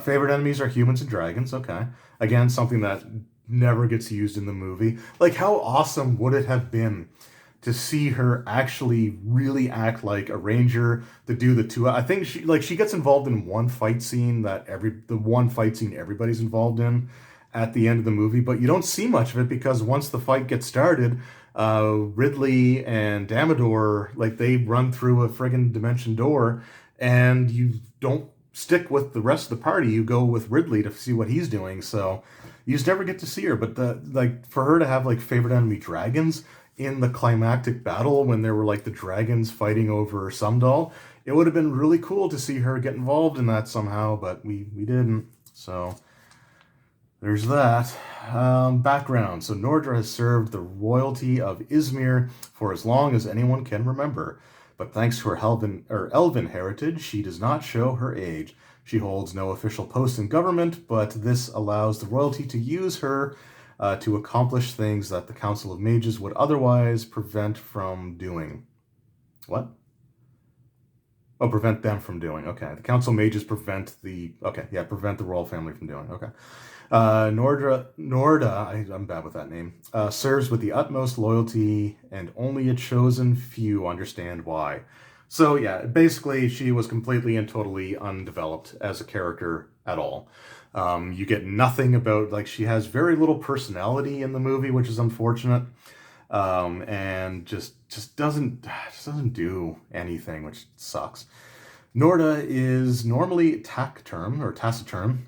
Favorite enemies are humans and dragons, okay. Again, something that never gets used in the movie. Like, how awesome would it have been to see her actually really act like a ranger, to do the two. I think she gets involved in one fight scene the one fight scene everybody's involved in at the end of the movie, but you don't see much of it because once the fight gets started, Ridley and Damador, like, they run through a friggin' dimension door, and you don't stick with the rest of the party. You go with Ridley to see what he's doing, so you just never get to see her. But for her to have like favorite enemy dragons in the climactic battle when there were like the dragons fighting over Sumdal, it would have been really cool to see her get involved in that somehow, but we didn't. So there's that. Background. So Norda has served the royalty of Izmir for as long as anyone can remember. But thanks to her elven heritage, she does not show her age. She holds no official post in government, but this allows the royalty to use her to accomplish things that the Council of Mages would otherwise prevent from doing. What? Oh, prevent them from doing. Okay. The Council of Mages prevent the royal family from doing. Okay. Norda, I'm bad with that name, serves with the utmost loyalty, and only a chosen few understand why. So yeah, basically she was completely and totally undeveloped as a character at all. You get nothing about, like, she has very little personality in the movie, which is unfortunate, and just doesn't do anything, which sucks. Norda is normally taciturn,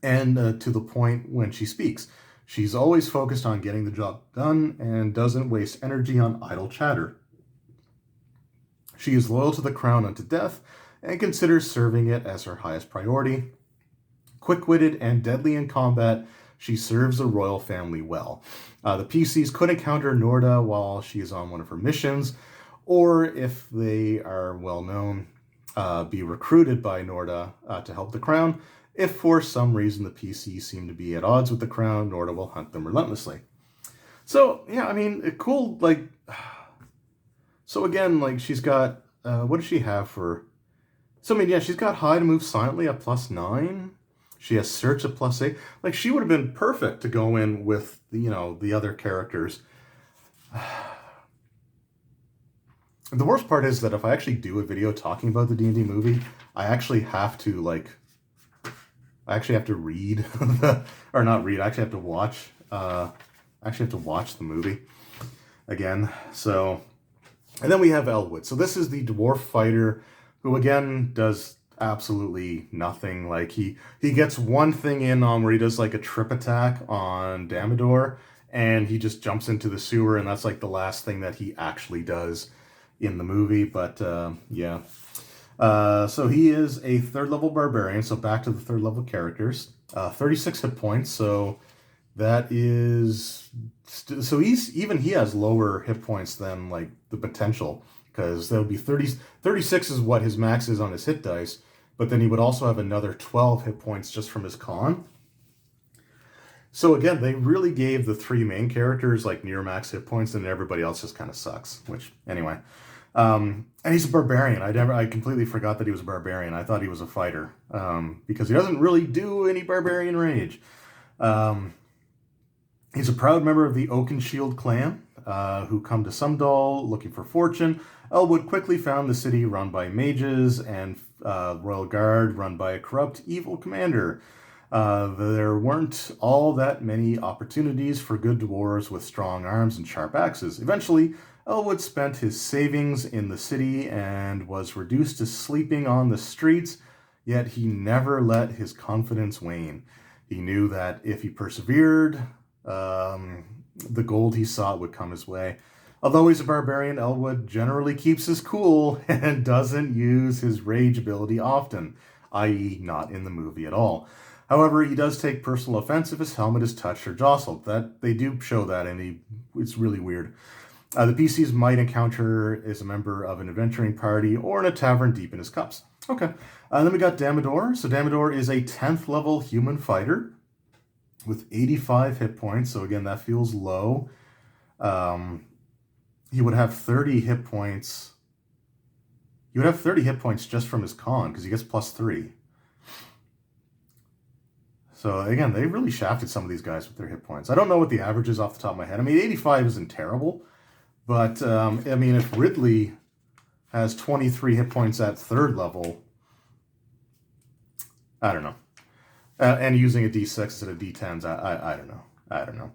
and to the point when she speaks. She's always focused on getting the job done and doesn't waste energy on idle chatter. She is loyal to the crown unto death and considers serving it as her highest priority. Quick-witted and deadly in combat, she serves the royal family well. The PCs could encounter Norda while she is on one of her missions, or if they are well known, be recruited by Norda to help the crown. If for some reason the PCs seem to be at odds with the crown, Norda will hunt them relentlessly. So, yeah, I mean, cool, like... So again, like, she's got... what does she have for... So, I mean, yeah, she's got high to move silently at +9. She has search at +8. Like, she would have been perfect to go in with, the other characters. The worst part is that if I actually do a video talking about the D&D movie, I actually have to, like... I actually have to read, or not read, I actually have to watch, the movie again, so, and then we have Elwood. So this is the dwarf fighter who, again, does absolutely nothing. Like, he gets one thing in on where he does, like, a trip attack on Damador, and he just jumps into the sewer, and that's, like, the last thing that he actually does in the movie, but, yeah. So he is a 3rd level barbarian, so back to the 3rd level characters. 36 hit points, so that is... So he has lower hit points than, like, the potential, because that would be 36 is what his max is on his hit dice, but then he would also have another 12 hit points just from his con. So again, they really gave the 3 main characters, like, near max hit points, and everybody else just kind of sucks, which, anyway... and he's a barbarian. I completely forgot that he was a barbarian. I thought he was a fighter, because he doesn't really do any barbarian rage. He's a proud member of the Oakenshield clan, who come to Sumdal looking for fortune. Elwood quickly found the city run by mages and royal guard run by a corrupt, evil commander. There weren't all that many opportunities for good dwarves with strong arms and sharp axes. Eventually, Elwood spent his savings in the city and was reduced to sleeping on the streets, yet he never let his confidence wane. He knew that if he persevered, the gold he sought would come his way. Although he's a barbarian, Elwood generally keeps his cool and doesn't use his rage ability often, i.e. not in the movie at all. However, he does take personal offense if his helmet is touched or jostled. That they do show that, and it's really weird. The PCs might encounter as a member of an adventuring party or in a tavern deep in his cups. Okay. And then we got Damador. So Damador is a 10th level human fighter with 85 hit points. So again, that feels low. He would have 30 hit points. He would have 30 hit points just from his con, because he gets +3. So again, they really shafted some of these guys with their hit points. I don't know what the average is off the top of my head. I mean, 85 isn't terrible, but I mean, if Ridley has 23 hit points at 3rd level, I don't know. And using a D6 instead of D10s, I don't know. I don't know.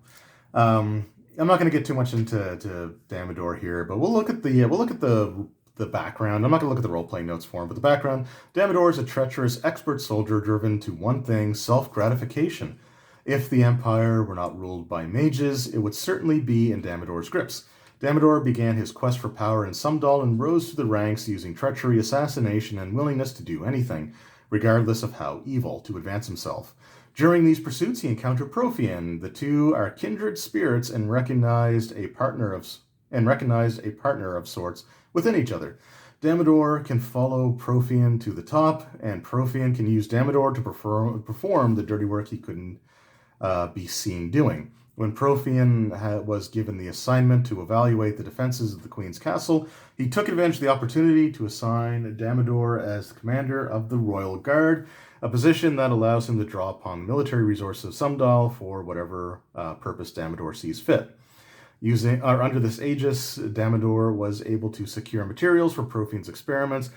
I'm not going to get too much into Damador here, but we'll look at the background. I'm not going to look at the role-playing notes for him, but the background. Damador is a treacherous, expert soldier driven to one thing, self-gratification. If the Empire were not ruled by mages, it would certainly be in Damador's grips. Damador began his quest for power in Sumdal and rose through the ranks using treachery, assassination, and willingness to do anything, regardless of how evil, to advance himself. During these pursuits, he encountered Profium. The two are kindred spirits and recognized a partner of sorts within each other. Damador can follow Profium to the top, and Profium can use Damador to perform the dirty work he couldn't be seen doing. When Profium was given the assignment to evaluate the defenses of the Queen's Castle, he took advantage of the opportunity to assign Damador as the commander of the Royal Guard, a position that allows him to draw upon the military resources of Sumdal for whatever purpose Damador sees fit. Under this aegis, Damador was able to secure materials for Profium's experiments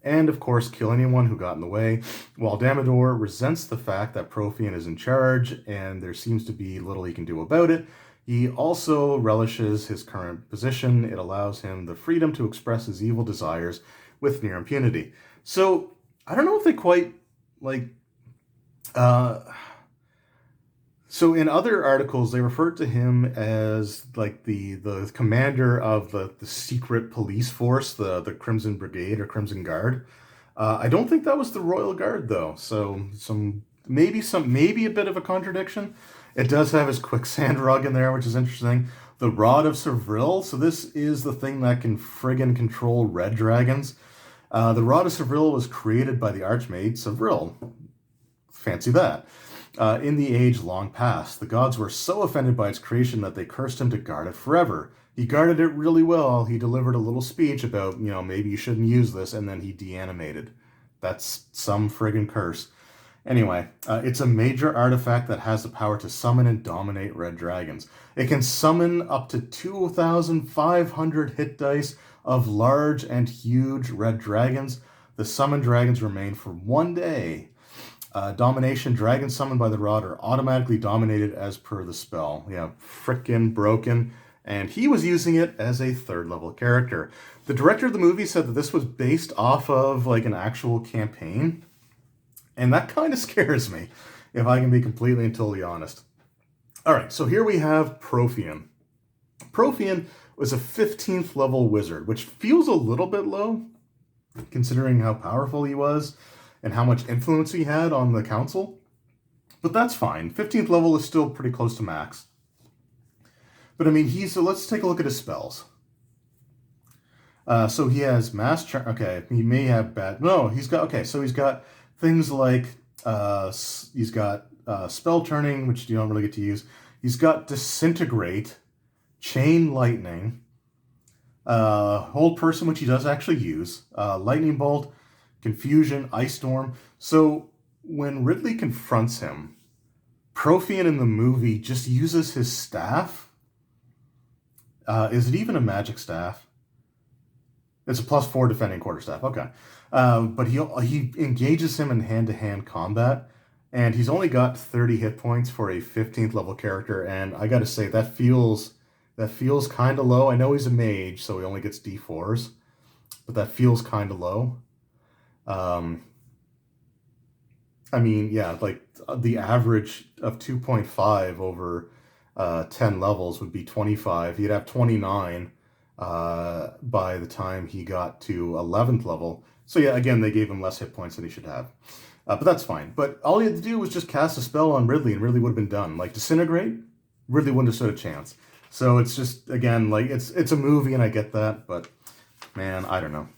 and, of course, kill anyone who got in the way. While Damador resents the fact that Profium is in charge and there seems to be little he can do about it, he also relishes his current position. It allows him the freedom to express his evil desires with near impunity. So, I don't know if they quite, So in other articles, they referred to him as like the commander of the secret police force, the Crimson Brigade or Crimson Guard. I don't think that was the Royal Guard though. So maybe a bit of a contradiction. It does have his quicksand rug in there, which is interesting. The Rod of Sevril. So this is the thing that can friggin' control red dragons. The Rod of Sevril was created by the Archmage Sevril. Fancy that. In the age long past, the gods were so offended by its creation that they cursed him to guard it forever. He guarded it really well. He delivered a little speech about, maybe you shouldn't use this, and then he deanimated. That's some friggin' curse. Anyway, it's a major artifact that has the power to summon and dominate red dragons. It can summon up to 2,500 hit dice of large and huge red dragons. The summoned dragons remain for 1 day. Domination, dragons summoned by the rod are automatically dominated as per the spell. Yeah, frickin' broken. And he was using it as a 3rd level character. The director of the movie said that this was based off of an actual campaign. And that kind of scares me, if I can be completely and totally honest. Alright, so here we have Profium. Profium was a 15th level wizard, which feels a little bit low, considering how powerful he was and how much influence he had on the council. But that's fine. 15th level is still pretty close to max. But I mean, let's take a look at his spells. So he has mass charm. Okay, he may have bad. No, he's got things like he's got spell turning, which you don't really get to use. He's got disintegrate, chain lightning, hold person, which he does actually use, lightning bolt, confusion, ice storm. So when Ridley confronts him, Profium in the movie just uses his staff. Is it even a magic staff? It's a +4 defending quarterstaff. Okay. But he engages him in hand-to-hand combat, and he's only got 30 hit points for a 15th level character, and I gotta say, that feels kind of low. I know he's a mage, so he only gets D4s, but that feels kind of low. I mean, yeah, the average of 2.5 over 10 levels would be 25. He'd have 29 by the time he got to 11th level. So yeah, again, they gave him less hit points than he should have. But that's fine. But all he had to do was just cast a spell on Ridley, and Ridley would have been done. Disintegrate, Ridley wouldn't have stood a chance. So it's just, again, it's a movie, and I get that, but man, I don't know.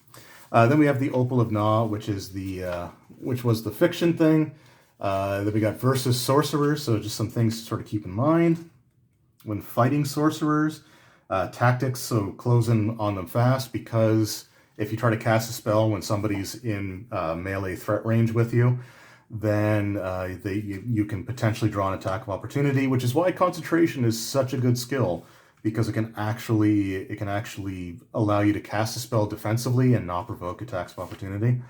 Then we have the Opal of Gnaw, which was the fiction thing. Then we got versus Sorcerers, so just some things to sort of keep in mind when fighting Sorcerers. Tactics, so closing on them fast, because if you try to cast a spell when somebody's in melee threat range with you, then you can potentially draw an attack of opportunity, which is why concentration is such a good skill, because it can actually allow you to cast a spell defensively and not provoke attacks of opportunity.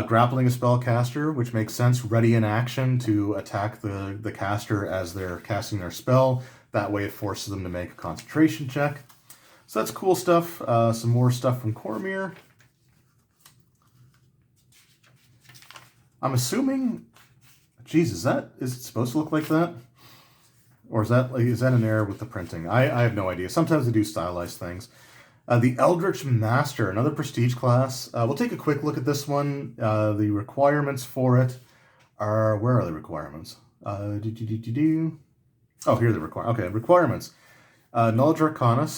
Grappling a spellcaster, which makes sense, ready in action to attack the caster as they're casting their spell. That way it forces them to make a concentration check. So that's cool stuff. Some more stuff from Cormier. I'm assuming, geez, is it supposed to look like that? Or is that an error with the printing? I have no idea. Sometimes they do stylized things. The Eldritch Master, another prestige class. We'll take a quick look at this one. The requirements for it are, where are the requirements? Oh, here are the requirements. Okay, requirements. Knowledge Arcana,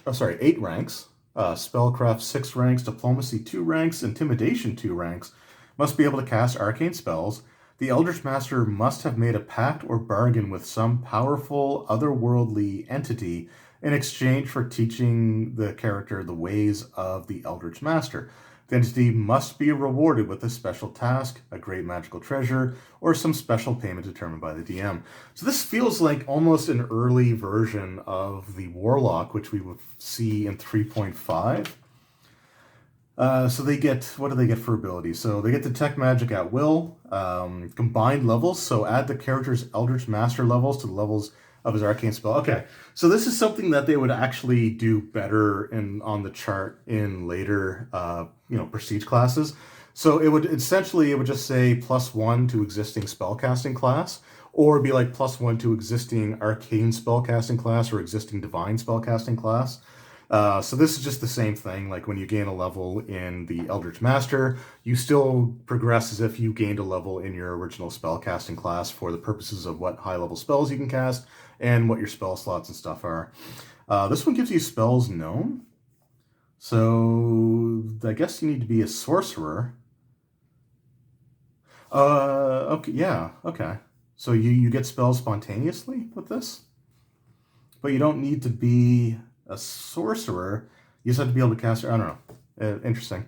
8 ranks. Spellcraft, 6 ranks. Diplomacy, 2 ranks. Intimidation, 2 ranks. Must be able to cast arcane spells. The Eldritch Master must have made a pact or bargain with some powerful, otherworldly entity in exchange for teaching the character the ways of the Eldritch Master. The entity must be rewarded with a special task, a great magical treasure, or some special payment determined by the DM. So this feels like almost an early version of the Warlock, which we would see in 3.5. So they get, what do they get for abilities? So they get Detect Magic at will, combined levels, so add the character's Eldritch Master levels to the levels of his arcane spell. Okay, so this is something that they would actually do better on the chart in later, prestige classes. So it would just say +1 to existing spellcasting class, or it'd be like +1 to existing arcane spellcasting class or existing divine spellcasting class. So this is just the same thing. Like when you gain a level in the Eldritch Master, you still progress as if you gained a level in your original spellcasting class for the purposes of what high-level spells you can cast and what your spell slots and stuff are. This one gives you spells known. So I guess you need to be a sorcerer. Okay, yeah, okay. So you get spells spontaneously with this? But you don't need to be a sorcerer. You just have to be able to cast, I don't know. Interesting.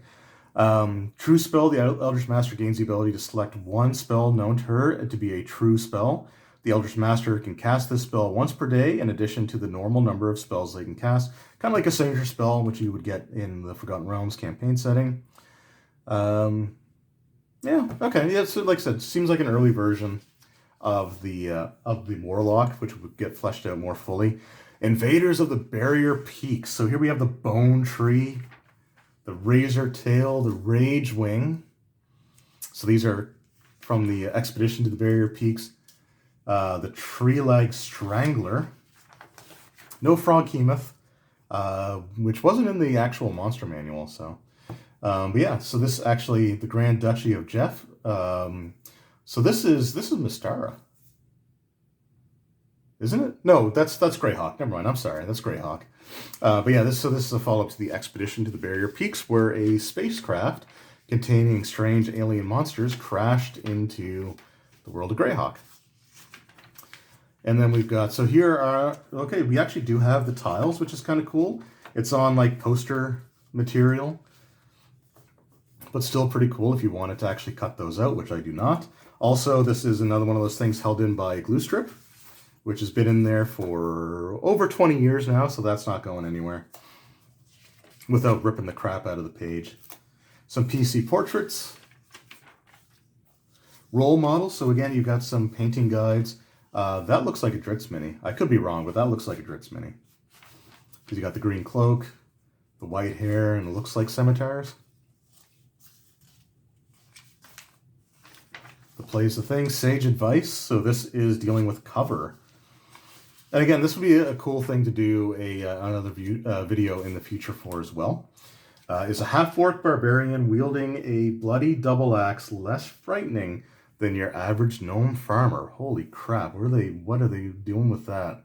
True spell, the Eldritch Master gains the ability to select one spell known to her to be a true spell. The Eldritch Master can cast this spell once per day in addition to the normal number of spells they can cast. Kind of like a signature spell, which you would get in the Forgotten Realms campaign setting. Yeah, okay. Yeah, so like I said, seems like an early version of the Warlock, which would get fleshed out more fully. Invaders of the Barrier Peaks. So here we have the Bone Tree, the Razor Tail, the Rage Wing. So these are from the Expedition to the Barrier Peaks. The Tree-Leg Strangler. No Froghemoth, which wasn't in the actual monster manual. So, but yeah. So this actually the Grand Duchy of Jeff. So this is Mystara. Isn't it? No, that's Greyhawk. Never mind. I'm sorry. That's Greyhawk. But yeah, this is a follow-up to the Expedition to the Barrier Peaks, where a spacecraft containing strange alien monsters crashed into the world of Greyhawk. And then we've got, so here are, okay, we actually do have the tiles, which is kind of cool. It's on like poster material, but still pretty cool if you wanted to actually cut those out, which I do not. Also, this is another one of those things held in by glue strip, which has been in there for over 20 years now, so that's not going anywhere without ripping the crap out of the page. Some PC portraits, role models. So again, you've got some painting guides. That looks like a Dritz Mini. I could be wrong, but that looks like a Dritz Mini. Because you got the green cloak, the white hair, and it looks like scimitars. The plays the thing, Sage Advice. So this is dealing with cover. And again, this would be a cool thing to do another video in the future for as well. Is a half-orc barbarian wielding a bloody double axe less frightening than your average gnome farmer? Holy crap, what are they doing with that?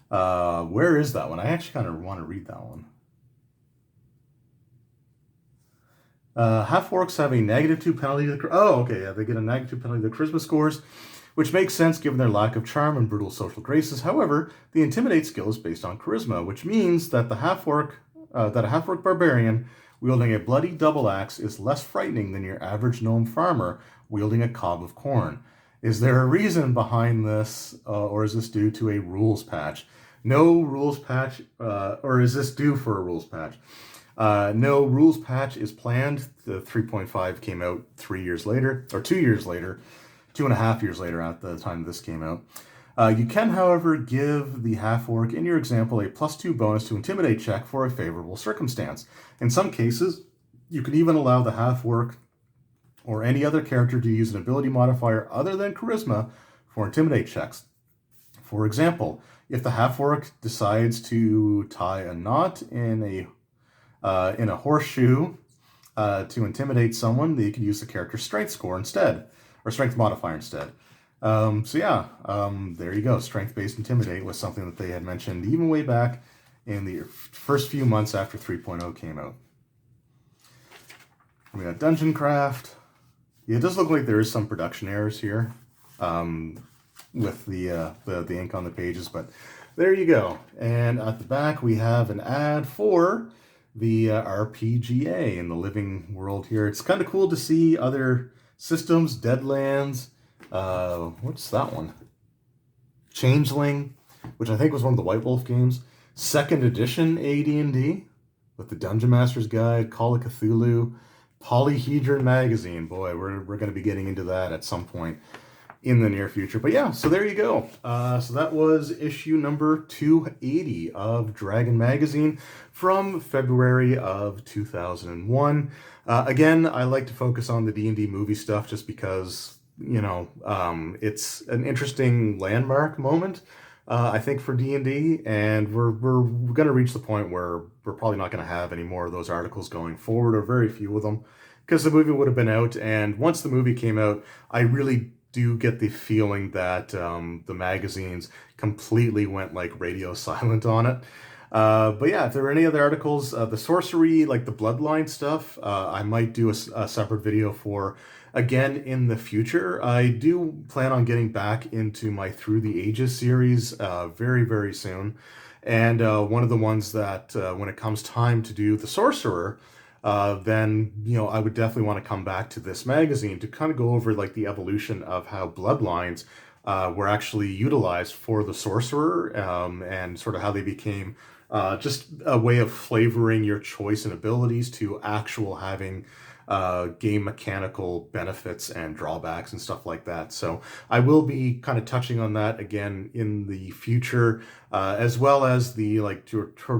Where is that one? I actually kind of want to read that one. Half-orcs have a -2 penalty to they get a -2 penalty to charisma scores, which makes sense given their lack of charm and brutal social graces. However, the intimidate skill is based on charisma, which means that a half-orc barbarian wielding a bloody double axe is less frightening than your average gnome farmer wielding a cob of corn. Is there a reason behind this, or is this due to a rules patch? No rules patch, or is this due for a rules patch? No rules patch is planned. The 3.5 came out 3 years later, or 2 years later, 2.5 years later at the time this came out. You can, however, give the half-orc in your example a +2 bonus to intimidate check for a favorable circumstance. In some cases, you can even allow the half-orc or any other character to use an ability modifier other than charisma for intimidate checks. For example, if the half-orc decides to tie a knot in a horseshoe to intimidate someone, they could use the character's strength score instead, or strength modifier instead. There you go. Strength-based intimidate was something that they had mentioned even way back in the first few months after 3.0 came out. We got Dungeon Craft. Yeah, it does look like there is some production errors here with the ink on the pages, but there you go. And at the back we have an ad for the RPGA in the living world here. It's kind of cool to see other systems, Deadlands, what's that one? Changeling, which I think was one of the White Wolf games. 2nd edition AD&D with the Dungeon Master's Guide, Call of Cthulhu, Polyhedron magazine. Boy, we're going to be getting into that at some point in the near future. But yeah, so there you go. So that was issue number 280 of Dragon Magazine from February of 2001. Again, I like to focus on the D&D movie stuff just because, you know, it's an interesting landmark moment, I think, for D&D, and we're going to reach the point where we're probably not going to have any more of those articles going forward, or very few of them, because the movie would have been out, and once the movie came out, I really do get the feeling that the magazines completely went like radio silent on it. But yeah, if there are any other articles, the sorcery, like the bloodline stuff, I might do a separate video for again in the future. I do plan on getting back into my Through the Ages series very, very soon. And one of the ones that when it comes time to do the sorcerer, then, you know, I would definitely want to come back to this magazine to kind of go over like the evolution of how bloodlines were actually utilized for the sorcerer, and sort of how they became just a way of flavoring your choice and abilities to actual having game mechanical benefits and drawbacks and stuff like that. So I will be kind of touching on that again in the future, as well as the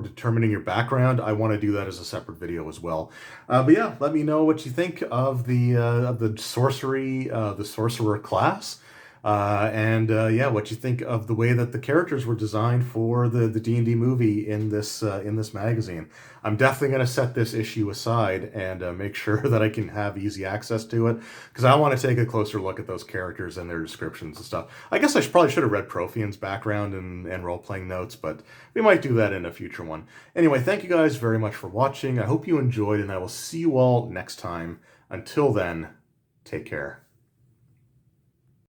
determining your background. I want to do that as a separate video as well. But yeah, let me know what you think of the sorcerer class. Yeah, what you think of the way that the characters were designed for the D&D movie in this magazine. I'm definitely going to set this issue aside and make sure that I can have easy access to it, because I want to take a closer look at those characters and their descriptions and stuff. I guess I probably should have read Profium's background and role-playing notes, but we might do that in a future one. Anyway, thank you guys very much for watching. I hope you enjoyed, and I will see you all next time. Until then, take care.